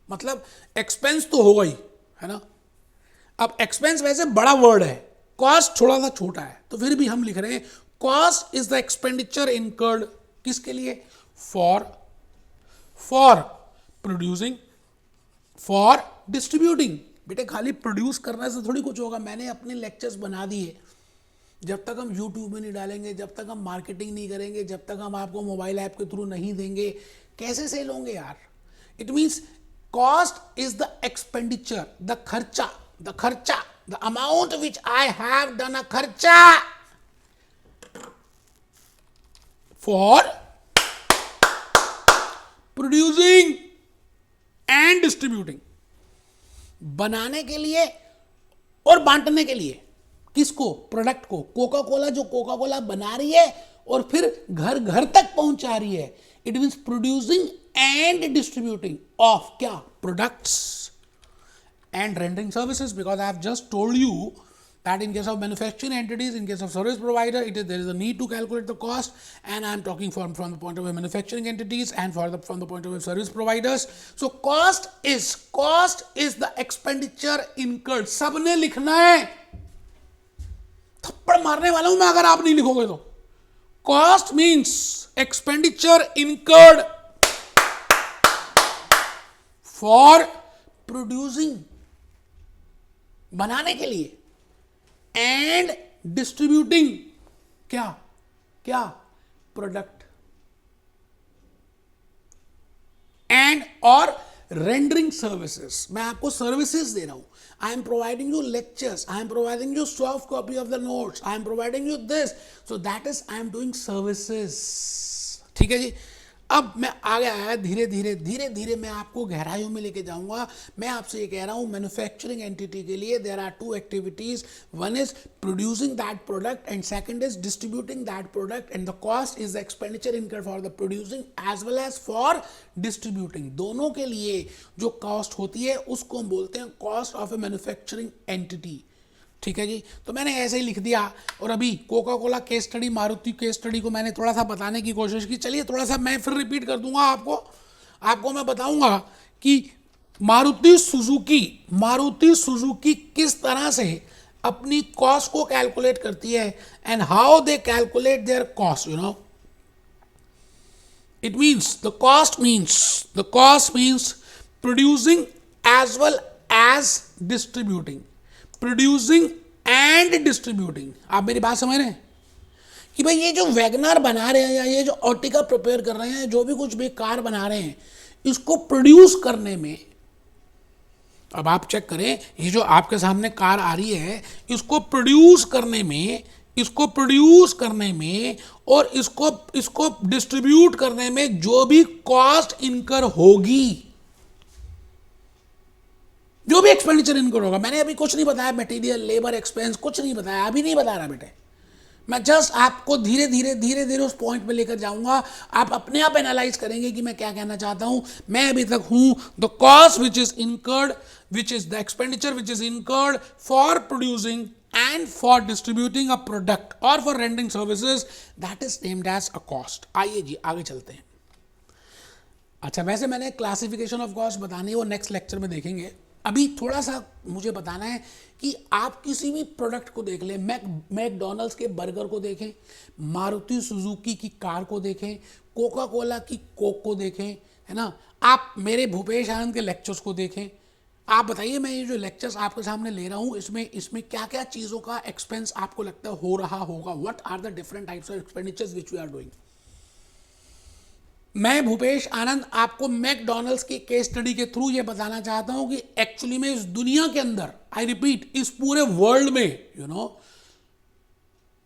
मतलब एक्सपेंस तो होगा ही, है ना। अब एक्सपेंस वैसे बड़ा वर्ड है, कॉस्ट थोड़ा सा छोटा है, तो फिर भी हम लिख रहे हैं cost is the expenditure incurred, किसके लिए, फॉर प्रोड्यूसिंग, फॉर डिस्ट्रीब्यूटिंग। बेटे खाली प्रोड्यूस करने से थोड़ी कुछ होगा। मैंने अपने लेक्चर्स बना दिए, जब तक हम यूट्यूब में नहीं डालेंगे, जब तक हम मार्केटिंग नहीं करेंगे, जब तक हम आपको मोबाइल ऐप के थ्रू नहीं देंगे, कैसे सेल होंगे यार। It means cost is the expenditure, the kharcha, the amount which I have done a kharcha for producing and distributing, बनाने के लिए और बांटने के लिए। किसको, प्रोडक्ट को। कोका कोला जो कोका कोला बना रही है और फिर घर घर तक पहुंचा रही है, it means producing and distributing of क्या, products and rendering services, because I have just told you that in case of manufacturing entities, in case of service provider, there is a need to calculate the cost, and I am talking from the point of view manufacturing entities and from the point of view service providers. So cost is the expenditure incurred. सबने लिखना है, थप्पड़ मारने वाला हूं मैं अगर आप नहीं लिखोगे तो। Cost means expenditure incurred for producing, बनाने के लिए, एंड डिस्ट्रीब्यूटिंग, क्या प्रोडक्ट, एंड और रेंडरिंग सर्विसेज। मैं आपको सर्विसेज दे रहा हूं, I am providing you lectures, I am providing you soft copy of the notes, I am providing you this, so that is I am doing services. ठीक है जी। अब मैं आगे आया, धीरे धीरे मैं आपको गहराइयों में लेके जाऊंगा। मैं आपसे ये कह रहा हूं मैन्युफैक्चरिंग एंटिटी के लिए there are two activities, one is producing that product and second is distributing that product, and the cost is the expenditure incurred for the producing as well as for distributing. दोनों के लिए जो कॉस्ट होती है उसको हम बोलते हैं cost of A manufacturing entity. ठीक है जी। तो मैंने ऐसे ही लिख दिया, और अभी Coca Cola case study, Maruti case study को मैंने थोड़ा सा बताने की कोशिश की। चलिए थोड़ा सा मैं फिर रिपीट कर दूंगा आपको मैं बताऊंगा कि मारुति सुजुकी किस तरह से अपनी कॉस्ट को कैलकुलेट करती है, and how they calculate their cost, you know. It means the cost means producing as well as distributing, producing and distributing. आप मेरी बात समझ रहे हैं कि भाई ये जो वैगनर बना रहे हैं या ये जो ऑर्टिका प्रिपेयर कर रहे हैं, जो भी कुछ भी कार बना रहे हैं, इसको प्रोड्यूस करने में, अब आप चेक करें, ये जो आपके सामने कार आ रही है, इसको प्रोड्यूस करने में और इसको डिस्ट्रीब्यूट करने में जो भी कॉस्ट इनकर होगी, जो भी एक्सपेंडिचर इनकर होगा, मैंने अभी कुछ नहीं बताया, मटेरियल, लेबर, एक्सपेंस, कुछ नहीं बताया, अभी नहीं बता रहा बेटे। मैं जस्ट आपको धीरे धीरे उस पॉइंट पे लेकर जाऊंगा। आप अपने आप एनालाइज करेंगे कि मैं क्या कहना चाहता हूं। मैं अभी तक हूं the cost which is incurred, which is the expenditure which is incurred for producing and for distributing a product और for rendering services, that is named as a cost. आइए जी आगे चलते हैं। अच्छा, वैसे मैंने क्लासिफिकेशन ऑफ कॉस्ट बतानी है, वो नेक्स्ट लेक्चर में देखेंगे। अभी थोड़ा सा मुझे बताना है कि आप किसी भी प्रोडक्ट को देख लें, मैकडॉनल्ड्स के बर्गर को देखें, मारुति सुजुकी की कार को देखें, कोका कोला की कोक को देखें, है ना, आप मेरे भूपेश आनंद के लेक्चर्स को देखें। आप बताइए, मैं ये जो लेक्चर्स आपके सामने ले रहा हूँ, इसमें क्या क्या चीज़ों का एक्सपेंस आपको लगता है हो रहा होगा? What are the different types of expenditures which we are doing? मैं भूपेश आनंद आपको मैकडॉनल्ड्स की केस स्टडी के थ्रू ये बताना चाहता हूं कि एक्चुअली में इस दुनिया के अंदर, आई रिपीट, इस पूरे वर्ल्ड में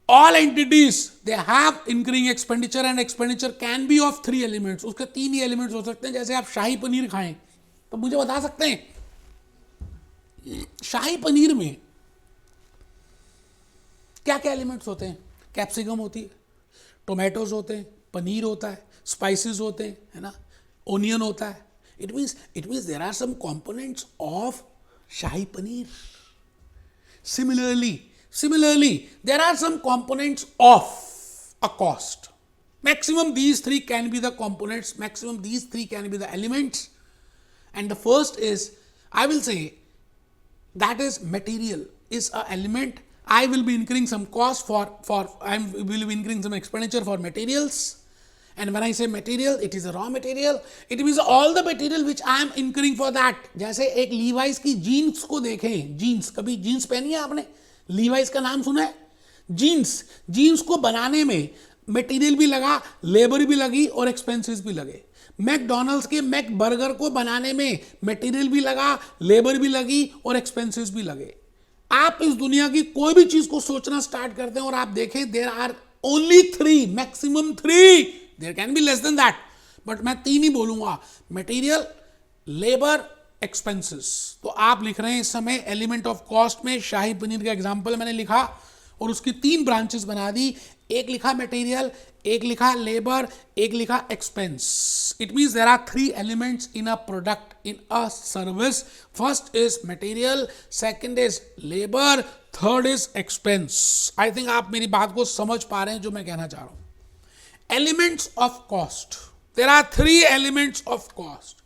all entities they have incurring expenditure and expenditure can be of 3 elements. उसके 3 ही एलिमेंट्स हो सकते हैं. जैसे आप शाही पनीर खाएं तो मुझे बता सकते हैं शाही पनीर में क्या क्या एलिमेंट्स होते हैं? कैप्सिकम होती है, टोमेटोज होते हैं, पनीर होता है, स्पाइसेस होते हैं, है ना, ओनियन होता है. It means there are some components of shahi paneer. Similarly, there are some components of a cost. Maximum these three can be the components, maximum these three can be the elements. And the first is, I will say, that is material is an element. I will be incurring some cost I will be incurring some expenditure for materials. And when I say material, it is a raw material. It means all the material which I am incurring for that. जैसे एक लीवाइस की जीन्स को देखें, जीन्स, कभी जीन्स पहनी है आपने? लीवाइस का नाम सुना है? जीन्स को बनाने में मटेरियल भी लगा, लेबर भी लगी और एक्सपेंसेस भी लगे. मैकडॉनल्ड्स के मैक बर्गर को बनाने में मटेरियल भी लगा, लेबर भी लगी और एक्सपेंसेस भी लगे. आप इस दुनिया की कोई भी चीज को सोचना स्टार्ट करते हैं और आप देखें, there are only 3, maximum 3, there can be less than that, but मैं 3 ही बोलूंगा: मटेरियल, लेबर, एक्सपेंसेस. तो आप लिख रहे हैं इस समय एलिमेंट ऑफ कॉस्ट में शाही पनीर का एग्जांपल मैंने लिखा और उसकी 3 ब्रांचेस बना दी. एक लिखा मटेरियल, एक लिखा लेबर, एक लिखा expense. It means there are 3 elements in a product, in a service. First is material, second is labour, third is expense. I think आप मेरी बात को समझ पा रहे हैं जो मैं कहना चाह रहा हूं. Elements of cost, there are 3 elements of cost.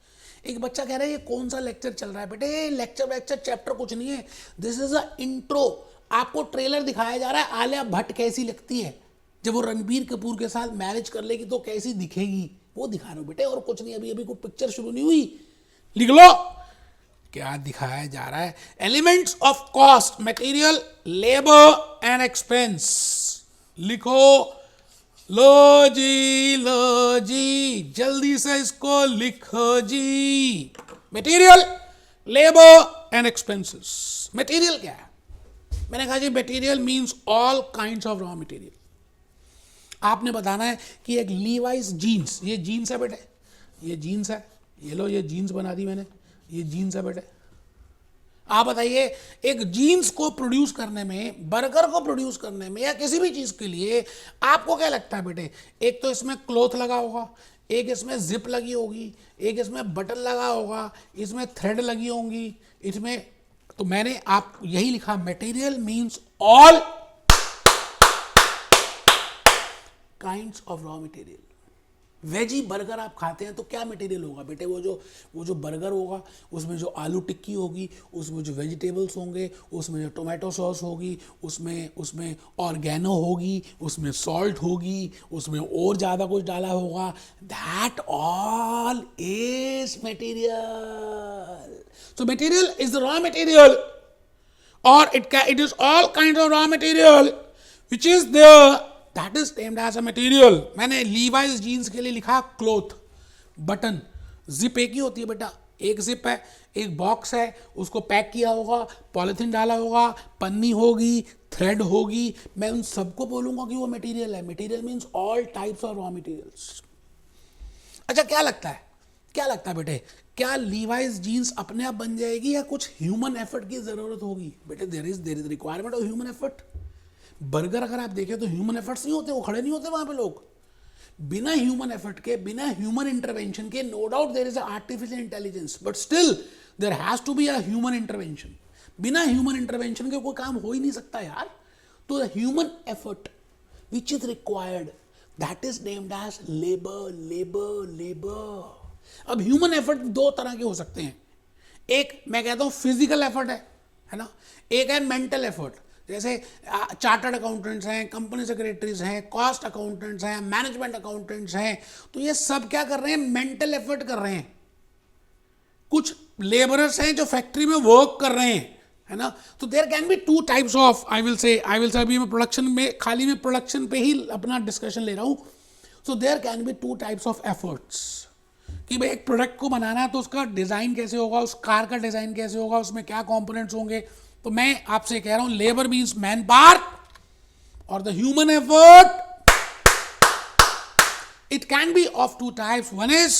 एक बच्चा कह रहा है ये कौन सा लेक्चर चल रहा है? बेटे लेक्चर चैप्टर कुछ नहीं है. This is a intro. आपको ट्रेलर दिखाया जा रहा है आलिया भट्ट कैसी लगती है जब वो रणबीर कपूर के साथ मैरिज कर लेगी तो कैसी दिखेगी, वो दिखा रहा हूं बेटे, और कुछ नहीं. अभी कोई पिक्चर शुरू नहीं हुई. लिख लो क्या दिखाया जा रहा है. Elements of cost: material, labour and expense. लिखो. लो जी, जल्दी से इसको लिखो जी. Material, labour and expenses. Material क्या है? मैंने कहा जी material means all kinds of raw material. आपने बताना है कि एक लीवाइस जीन्स, ये जीन्स है बेटे, ये जीन्स है, ये लो, ये जीन्स बना दी मैंने, ये जीन्स है बेटे. आप बताइए एक जीन्स को प्रोड्यूस करने में, बर्गर को प्रोड्यूस करने में या किसी भी चीज के लिए आपको क्या लगता है बेटे? एक तो इसमें क्लॉथ लगा होगा, एक इसमें जिप लगी होगी, एक इसमें बटन लगा होगा, इसमें थ्रेड लगी होंगी, इसमें. तो मैंने आप यही लिखा, material means all kinds of raw material. Veggie burger आप खाते हैं तो क्या मटेरियल होगा बेटे? वो जो बर्गर होगा उसमें जो आलू टिक्की होगी, उसमें जो वेजिटेबल्स होंगे, उसमें जो टोमेटो सॉस होगी, उसमें ऑर्गेनो होगी, उसमें सॉल्ट होगी, उसमें और ज़्यादा कुछ डाला होगा. That all is material. So material is the raw material और it is all kind of raw material which is there. That is named as a material. मैंने लीवाइस जीन्स के लिए लिखा क्लॉथ, बटन, जिप एक ही होती है बेटा, एक जिप है, एक बॉक्स है, उसको पैक किया होगा, पॉलिथीन डाला होगा, पन्नी होगी, थ्रेड होगी. मैं उन सबको बोलूंगा कि वो मटेरियल है. Material means all types of raw materials. अच्छा क्या लगता है बेटे? क्या लीवाइस जीन्स अपने आप बन जाएगी या कुछ ह्यूमन एफर्ट की जरूरत होगी? बेटे there is requirement of human effort. Burger अगर आप देखें तो ह्यूमन एफर्ट्स नहीं होते, वो खड़े नहीं होते वहां पे लोग. बिना ह्यूमन एफर्ट के, बिना ह्यूमन इंटरवेंशन के, no doubt there is a artificial intelligence, but still there has to be a human intervention. बिना ह्यूमन इंटरवेंशन के कोई काम हो ही नहीं सकता यार. तो the human effort which is required, that is named as labour. अब ह्यूमन एफर्ट 2 तरह के हो सकते हैं. एक मैं कहता हूं फिजिकल एफर्ट है ना. एक है मेंटल एफर्ट. जैसे चार्टर्ड अकाउंटेंट्स हैं, कंपनी सेक्रेटरीज हैं, कॉस्ट अकाउंटेंट्स हैं, मैनेजमेंट अकाउंटेंट्स हैं. तो ये सब क्या कर रहे हैं? मेंटल एफर्ट कर रहे हैं. कुछ लेबरर्स हैं जो फैक्ट्री में वर्क कर रहे हैं, है ना. तो there can be 2 types of, I will say अभी मैं प्रोडक्शन में, खाली मैं प्रोडक्शन पे ही अपना डिस्कशन ले रहा हूं. So there can be two types of efforts कि भाई एक प्रोडक्ट को बनाना है तो उसका डिज़ाइन कैसे होगा, उस कार का डिज़ाइन कैसे होगा, उसमें क्या कंपोनेंट्स होंगे। तो मैं आपसे कह रहा हूं लेबर मीन्स मैन पावर और the human effort it can be of two types. One is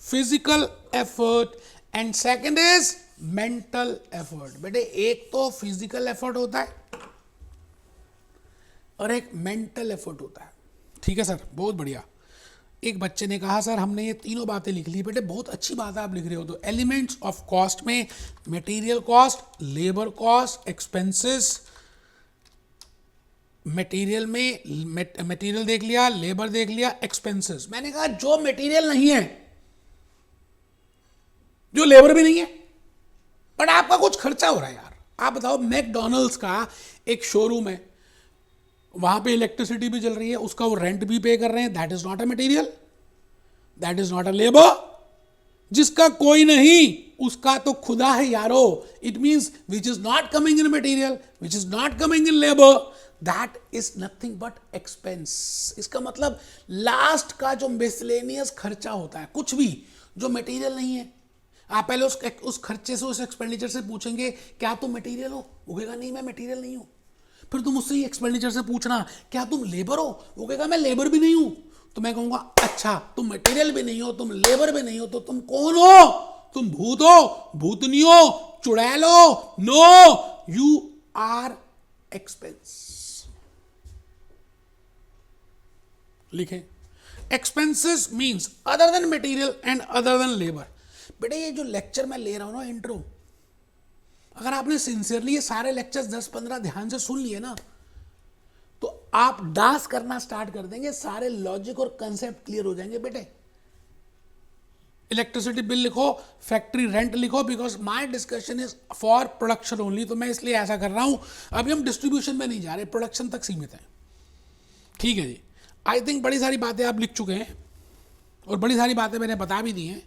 physical effort and second is mental effort. बेटे एक तो physical effort होता है और एक mental effort होता है। ठीक है सर, बहुत बढ़िया। एक बच्चे ने कहा सर हमने ये तीनों बातें लिख ली। बेटे बहुत अच्छी बात है आप लिख रहे हो। तो एलिमेंट्स ऑफ कॉस्ट में material cost, labour cost, expenses, material में मटेरियल देख लिया, लेबर देख लिया, एक्सपेंसेस। मैंने कहा जो मटेरियल नहीं है, जो लेबर भी नहीं है, बट आपका कुछ खर्चा हो रहा है यार। आप बताओ मैकडॉनल्ड्स का एक शोरूम है, वहां पे इलेक्ट्रिसिटी भी चल रही है, उसका वो रेंट भी पे कर रहे हैं, that is not a material, that is not a labour. जिसका कोई नहीं उसका तो खुदा है यारो। It means which is not coming in material, which is not coming in labour, that is nothing but expense. इसका मतलब लास्ट का जो मिसलेनियस खर्चा होता है, कुछ भी जो मटेरियल नहीं है, आप पहले उस खर्चे से, उस एक्सपेंडिचर से पूछेंगे क्या तुम मटेरियल हो, वो कहेगा नहीं मैं मटेरियल नहीं हूं। फिर तुम उससे एक्सपेंडिचर से पूछना क्या तुम लेबर हो, वो कहेगा मैं लेबर भी नहीं हूं। तो मैं कहूंगा अच्छा तुम मटेरियल भी नहीं हो, तुम लेबर भी नहीं हो, तो तुम कौन हो? तुम भूत हो, भूतनी हो, चुड़ैल हो? No, you are expense. लिखें expenses means other than material and other than labour. बेटे ये जो लेक्चर मैं ले रहा हूं ना इंट्रो, अगर आपने सिंसियरली ये सारे लेक्चर्स 10-15 ध्यान से सुन लिए ना, तो आप डांस करना स्टार्ट कर देंगे, सारे लॉजिक और कंसेप्ट क्लियर हो जाएंगे। बेटे इलेक्ट्रिसिटी बिल लिखो, फैक्ट्री रेंट लिखो, because my discussion is for production only. तो मैं इसलिए ऐसा कर रहा हूं, अभी हम डिस्ट्रीब्यूशन में नहीं जा रहे, प्रोडक्शन तक सीमित है। ठीक है जी, आई थिंक बड़ी सारी बातें आप लिख चुके हैं और बड़ी सारी बातें मैंने बता भी दी हैं।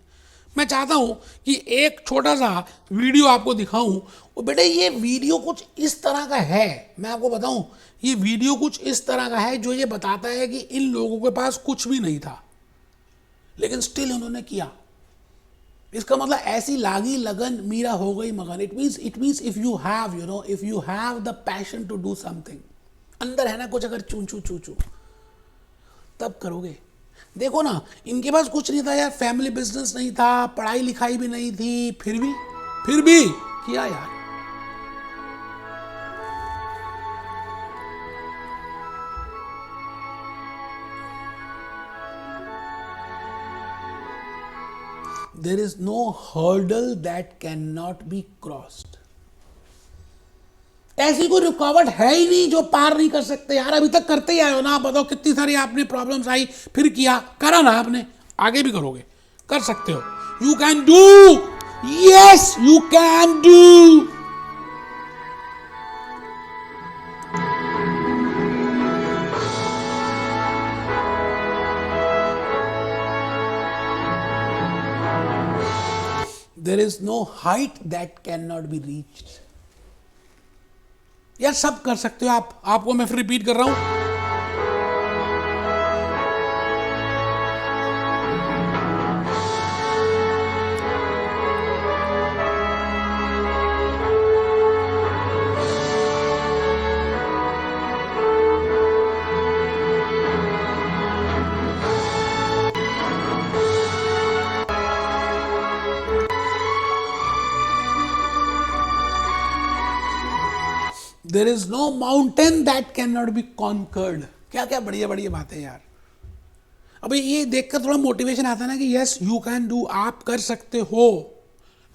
मैं चाहता हूं कि एक छोटा सा वीडियो आपको दिखाऊं। और बेटे ये वीडियो कुछ इस तरह का है, मैं आपको बताऊं, ये वीडियो कुछ इस तरह का है जो ये बताता है कि इन लोगों के पास कुछ भी नहीं था लेकिन स्टिल उन्होंने किया। इसका मतलब ऐसी लागी लगन मीरा हो गई मगन। It means if you have if you have the passion to do something, अंदर है ना कुछ अगर चूचू चूचू, तब करोगे। देखो ना इनके पास कुछ नहीं था यार, फैमिली बिजनेस नहीं था, पढ़ाई लिखाई भी नहीं थी, फिर भी किया यार। There is no hurdle that cannot be crossed. ऐसी कोई रुकावट है ही नहीं जो पार नहीं कर सकते यार। अभी तक करते ही आए हो ना। आप बताओ कितनी सारी आपने प्रॉब्लम्स आई, फिर किया, करा ना आपने, आगे भी करोगे, कर सकते हो। You can do, yes you can do. There is no height that cannot be reached. यार सब कर सकते हो आप। आपको मैं फिर रिपीट कर रहा हूं, there is no mountain that can not be conquered. क्या क्या बढ़िया बढ़िया बातें यार। अभी ये देखकर थोड़ा मोटिवेशन आता है ना कि यस यू कैन डू, आप कर सकते हो।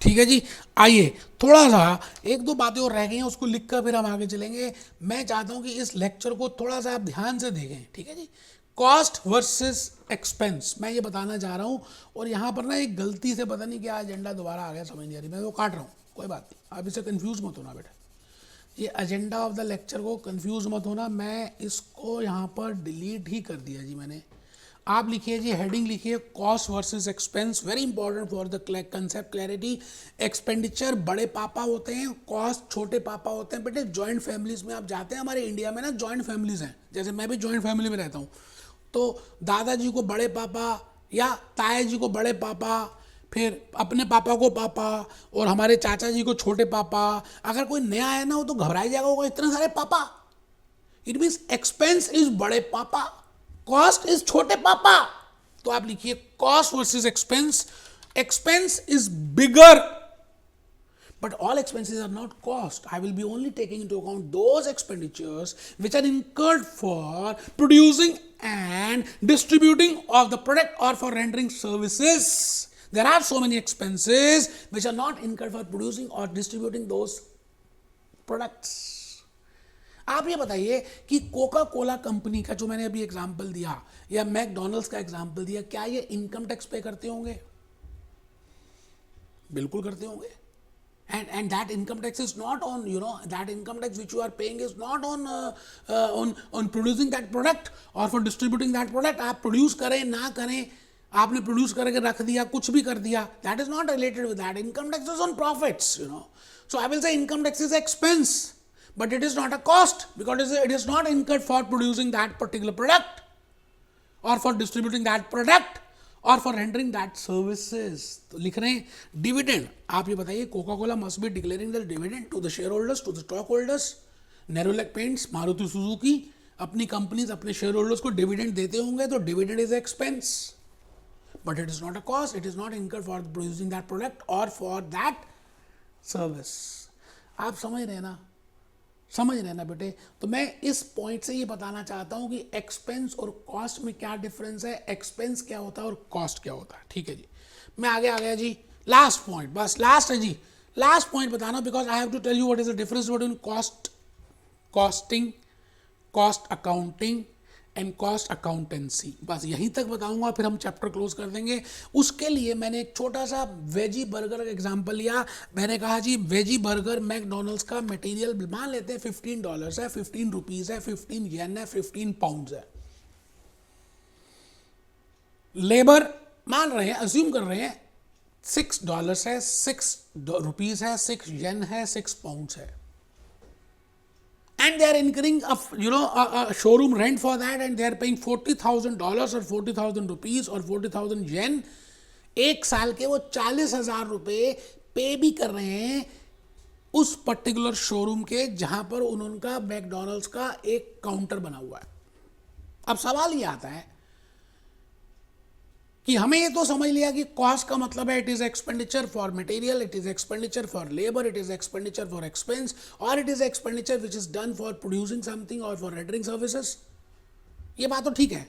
ठीक है जी, आइए थोड़ा सा एक दो बातें और रह गई हैं, उसको लिखकर फिर हम आगे चलेंगे। मैं चाहता हूं कि इस लेक्चर को थोड़ा सा आप ध्यान से देखें। ठीक है जी, कॉस्ट वर्सेस एक्सपेंस मैं ये बताना चाह रहा हूं। और यहाँ पर ना एक गलती से पता नहीं क्या एजेंडा दोबारा आ गया, समझ नहीं आ रही, मैं वो काट रहा हूँ, कोई बात नहीं, आप इसे कंफ्यूज मत होना बेटा। ये एजेंडा ऑफ द लेक्चर को कंफ्यूज मत होना, मैं इसको यहाँ पर डिलीट ही कर दिया जी मैंने। आप लिखिए जी, हेडिंग लिखिए cost versus expense, very important for the concept clarity. Expenditure बड़े पापा होते हैं, कॉस्ट छोटे पापा होते हैं। बेटे जॉइंट फैमिलीज में आप जाते हैं, हमारे इंडिया में ना जॉइंट फैमिलीज हैं, जैसे मैं भी जॉइंट फैमिली में रहता हूँ। तो दादाजी को बड़े पापा या ताया जी को बड़े पापा, फिर अपने पापा को पापा और हमारे चाचा जी को छोटे पापा। अगर कोई नया आया ना, वो तो घबराई जाएगा, होगा इतने सारे पापा। इट मीन्स एक्सपेंस इज बड़े पापा, कॉस्ट इज छोटे पापा। तो आप लिखिए cost versus expense, expense is bigger, but all expenses are not cost. I will be only taking into account those expenditures which are incurred for producing and distributing of the product or for rendering services. There are so many expenses which are not incurred for producing or distributing those products. आप ये बताइए कि कोका कोला कंपनी का जो मैंने अभी एग्जांपल दिया या मैकडोनल्ड्स का एग्जांपल दिया, क्या ये इनकम टैक्स पे करते होंगे? बिल्कुल करते होंगे। And that income tax is not on, that income tax which you are paying is not on producing that product or for distributing that product. आप प्रोड्यूस करें ना करें, आपने प्रोड्यूस करके रख दिया, कुछ भी कर दिया, that is not related with that. Income tax is on profits, So I will say income tax is expense, but it is not a cost because it is not incurred for producing that particular product or for distributing that product और फॉर रेंडरिंग दैट सर्विसेज। तो लिख रहे हैं डिविडेंड। आप ये बताइए, Coca Cola must be declaring the dividend to the share holders, to the stock holders. Nerolac paints, Maruti Suzuki, अपनी कंपनीज अपने शेयर होल्डर्स को डिविडेंड देते होंगे, तो dividend is expense, but it is not a cost, it is not incurred for producing that product और फॉर दैट सर्विस। आप समझ रहे हैं ना, समझ रहे हैं ना बेटे? तो मैं इस पॉइंट से ये बताना चाहता हूं कि एक्सपेंस और कॉस्ट में क्या डिफरेंस है, एक्सपेंस क्या होता है और कॉस्ट क्या होता है। ठीक है जी, मैं आगे आ गया जी। लास्ट पॉइंट, बस लास्ट है जी, लास्ट पॉइंट बताना, because I have to tell you what is the difference between cost, costing, cost accounting and cost accountancy. बस यहीं तक बताऊंगा, फिर हम चैप्टर क्लोज कर देंगे। उसके लिए मैंने एक छोटा सा वेजी बर्गर का एग्जांपल लिया। मैंने कहा जी वेजी बर्गर मैकडोनल्ड्स का मटेरियल मान लेते हैं $15 है, 15 रुपीज है, 15 येन है, 15 पाउंड है। लेबर मान रहे हैं, अज्यूम कर रहे हैं $6 है, 6 रुपीज है, 6 येन है, 6 पाउंड है, and they are incurring a showroom rent for that, and they are paying $40,000 or 40,000 rupees or 40,000 yen। एक साल के वो 40,000 रुपए पे भी कर रहे हैं उस पर्टिकुलर शोरूम के जहां पर उनका मैकडोनल्ड्स का एक काउंटर बना हुआ है। अब सवाल ये आता है कि हमें ये तो समझ लिया कि कॉस्ट का मतलब है it is expenditure for material, it is expenditure for labour, it is expenditure for expense, और it is expenditure which is done for producing something और फॉर रेंडरिंग सर्विसेज। ये बात तो ठीक है,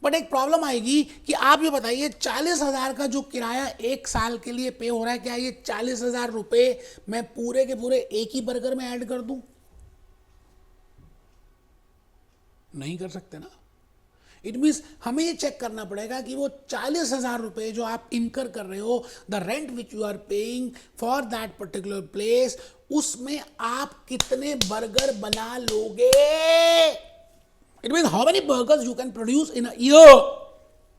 बट एक प्रॉब्लम आएगी कि आप ये बताइए 40,000 का जो किराया एक साल के लिए पे हो रहा है, क्या ये 40,000 रुपए मैं पूरे के पूरे एक ही बर्गर में ऐड कर दूं? नहीं कर सकते ना। इट मीन्स हमें ये चेक करना पड़ेगा कि वो 40,000 रुपए जो आप इनकर कर रहे हो, the rent which you are paying for that particular place, उसमें आप कितने बर्गर बना लोगे। It means how many burgers you can produce in a year,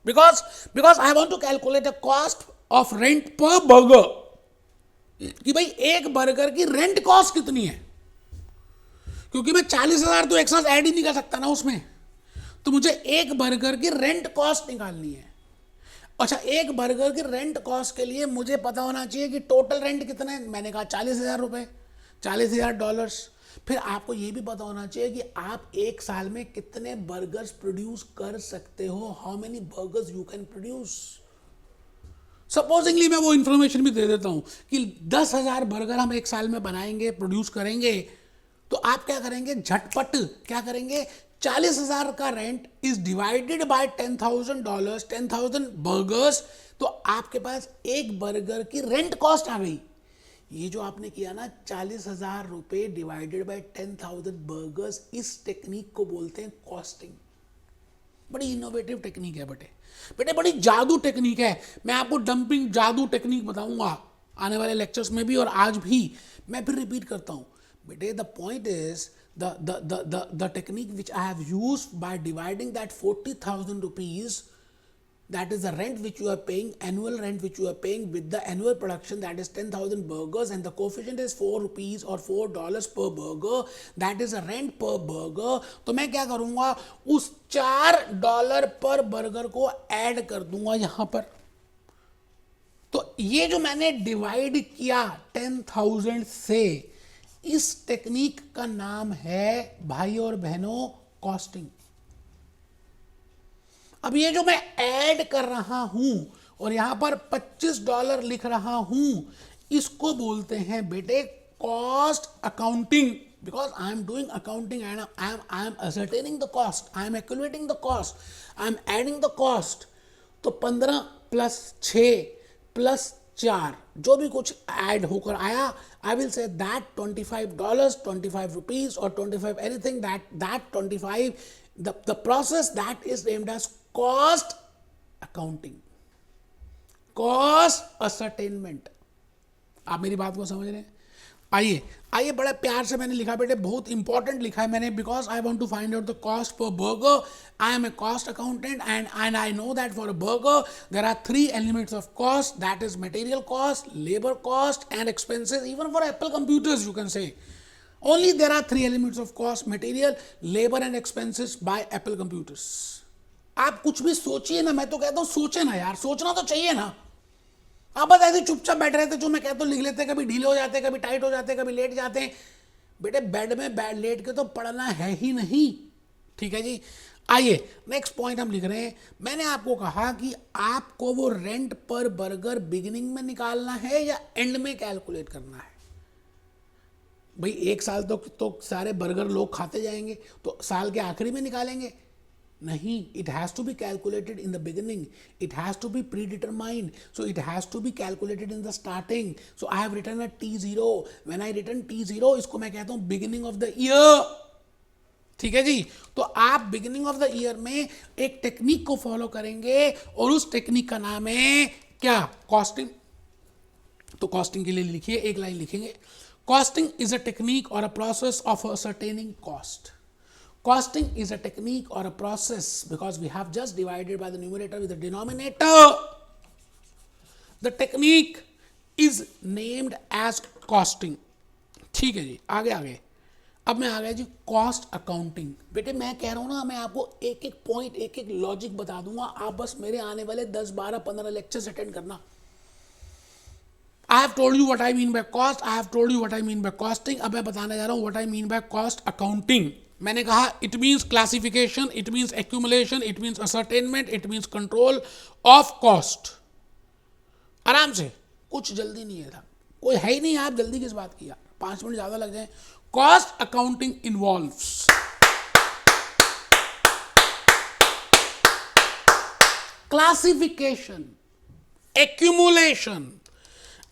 because I want to calculate the cost of rent per burger, कि भाई एक बर्गर की रेंट कॉस्ट कितनी है, क्योंकि मैं 40,000 तो एक साथ ऐड ही नहीं कर सकता ना उसमें, तो मुझे एक बर्गर की रेंट कॉस्ट निकालनी है। अच्छा, एक बर्गर की रेंट कॉस्ट के लिए मुझे पता होना चाहिए कि टोटल रेंट कितना है। मैंने कहा 40,000 रुपए, $40,000। फिर आपको ये भी पता होना चाहिए कि आप एक साल में कितने बर्गर्स प्रोड्यूस कर सकते हो, how many burgers you can produce. Supposedly मैं वो इंफॉर्मेशन भी दे देता हूं कि 10,000 बर्गर हम एक साल में बनाएंगे, प्रोड्यूस करेंगे, तो आप क्या करेंगे, झटपट क्या करेंगे, 40,000 का rent is divided by $10,000, 10,000 burgers, तो आपके पास एक बर्गर की रेंट कॉस्ट आ गई। ये जो आपने किया ना 40,000 रुपए डिवाइडेड बाय 10,000 बर्गर्स, इस टेक्निक को बोलते हैं कॉस्टिंग। बड़ी इनोवेटिव टेक्निक है बेटे, बड़ी जादू टेक्निक है। मैं आपको डंपिंग जादू टेक्निक बताऊंगा आने वाले लेक्चर्स में भी, और आज भी मैं फिर रिपीट करता हूं बेटे। The point is the technique which I have used by dividing that 40,000 rupees that is the rent which you are paying, annual rent which you are paying with the annual production, that is 10,000 burgers, and the coefficient is 4 rupees or $4 per burger, that is a rent per burger. तो मैं क्या करूंगा, उस $4 पर बर्गर को ऐड कर दूंगा यहां पर. तो ये जो मैंने डिवाइड किया 10,000 से, इस टेक्निक का नाम है भाई और बहनों कॉस्टिंग. अब ये जो मैं ऐड कर रहा हूं और यहां पर $25 लिख रहा हूं, इसको बोलते हैं बेटे cost accounting. because I am doing accounting and I am ascertaining the cost, I am calculating the cost, I am adding the cost. तो 15 प्लस 6 प्लस 4 जो भी कुछ ऐड होकर आया, I will say that $25, 25 rupees or 25 anything, that 25, the process that is named as cost accounting, cost ascertainment. आप मेरी बात को समझ रहे हैं? आइए बड़े प्यार से मैंने लिखा बेटे, बहुत इंपॉर्टेंट लिखा है मैंने, because I want to find out the cost per burger. I am a cost accountant and I know that for a burger there are 3 elements of cost, that is material cost, labor cost and expenses. Even for Apple computers you can say only there are 3 elements of cost: material, labor and expenses by Apple computers. आप कुछ भी सोचिए ना, मैं तो कहता हूँ सोचे ना यार, सोचना तो चाहिए ना. आप बस ऐसे चुपचाप बैठ रहे थे, जो मैं कहता हूँ लिख लेते, कभी ढीले हो जाते, कभी टाइट हो जाते, कभी लेट जाते हैं. बेटे बेड में लेट के तो पढ़ना है ही नहीं. ठीक है जी. आइए नेक्स्ट पॉइंट हम लिख रहे हैं. मैंने आपको कहा कि आपको वो रेंट पर बर्गर बिगिनिंग में निकालना है या एंड में कैलकुलेट करना है. भाई एक साल तो सारे बर्गर लोग खाते जाएंगे, तो साल के आखिरी में निकालेंगे? नहीं, it has to be calculated in the beginning, it has to be predetermined, so it has to be calculated in the starting. So I have written a T0. when I written T0, इसको मैं कहता हूँ beginning of the year. ठीक है जी. तो आप बिगिनिंग ऑफ द ईयर में एक टेक्निक को फॉलो करेंगे और उस टेक्निक का नाम है क्या? कॉस्टिंग. तो कॉस्टिंग के लिए लिखिए, एक लाइन लिखेंगे. कॉस्टिंग इज अ टेक्निक और a process of ascertaining cost. Costing is a technique or a process, because we have just divided by the numerator with the denominator. The technique is named as costing. ठीक है जी. आगे अब मैं आ गया जी कॉस्ट अकाउंटिंग. बेटे मैं कह रहा हूँ ना, मैं आपको एक एक पॉइंट, एक एक लॉजिक बता दूंगा, आप बस मेरे आने वाले 10, 12, 15 लेक्चर्स अटेंड करना. I have told you what I mean by cost, I have told you what I mean by costing. अब मैं बताने जा रहा हूँ what I mean by cost accounting. मैंने कहा it means classification, it means accumulation, it means ascertainment, it means control of cost. आराम से, कुछ जल्दी नहीं है था, कोई है ही नहीं. आप जल्दी किस बात की यार, 5 मिनट ज्यादा लग जाए. Cost accounting involves classification, accumulation,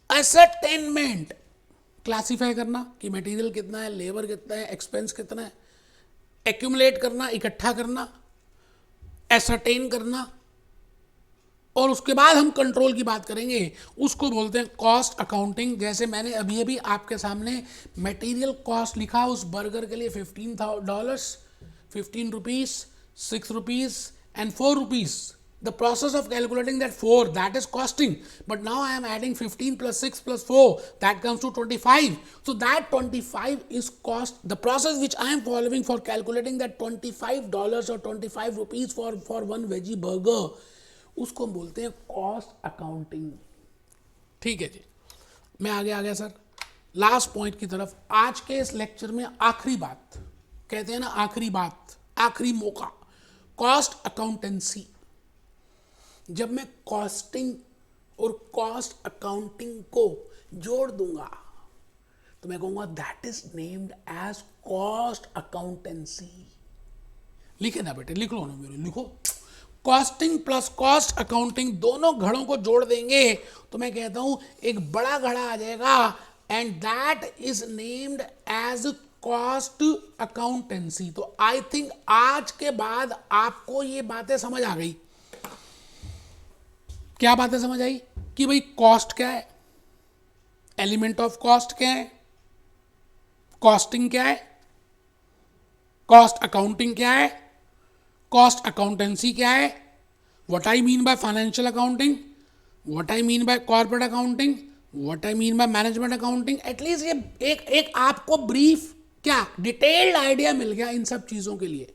ascertainment. Classify करना कि मटेरियल कितना है, लेबर कितना है, एक्सपेंस कितना है. एक्यूमुलेट करना, इकट्ठा करना, एसरटेन करना, और उसके बाद हम कंट्रोल की बात करेंगे, उसको बोलते हैं कॉस्ट अकाउंटिंग. जैसे मैंने अभी आपके सामने मटेरियल कॉस्ट लिखा उस बर्गर के लिए $15, 15 rupees, 6 rupees and 4 rupees. The process of calculating that 4, that is costing. But now I am adding 15 plus 6 plus 4, that comes to 25. So that 25 is cost. The process which I am following for calculating that $25 or 25 rupees for one veggie burger, उसको हम बोलते हैं कॉस्ट अकाउंटिंग. ठीक है जी. मैं आगे आ गया सर लास्ट पॉइंट की तरफ. आज के इस लेक्चर में आखिरी बात, कहते हैं ना आखिरी बात, आखिरी मौका, कॉस्ट अकाउंटेंसी. जब मैं कॉस्टिंग और कॉस्ट अकाउंटिंग को जोड़ दूंगा तो मैं कहूंगा that is named as cost accountancy. लिखे ना बेटे, लिख लो ना मेरे, लिखो. कॉस्टिंग प्लस कॉस्ट अकाउंटिंग दोनों घड़ों को जोड़ देंगे तो मैं कहता हूं एक बड़ा घड़ा आ जाएगा, and that is named as cost accountancy. तो आई थिंक आज के बाद आपको ये बातें समझ आ गई. क्या बातें समझ आई कि भाई कॉस्ट क्या है, एलिमेंट ऑफ कॉस्ट क्या है, कॉस्टिंग क्या है, कॉस्ट अकाउंटिंग क्या है, कॉस्ट अकाउंटेंसी क्या है, what I mean by financial accounting, what I mean by corporate accounting, what I mean by management accounting. At least ये एक आपको ब्रीफ क्या डिटेल्ड आइडिया मिल गया इन सब चीज़ों के लिए।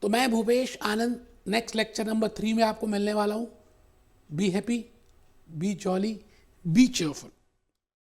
तो मैं भूपेश आनंद नेक्स्ट लेक्चर नंबर 3 में आपको मिलने वाला हूँ। Be happy, B jolly, B cheerful.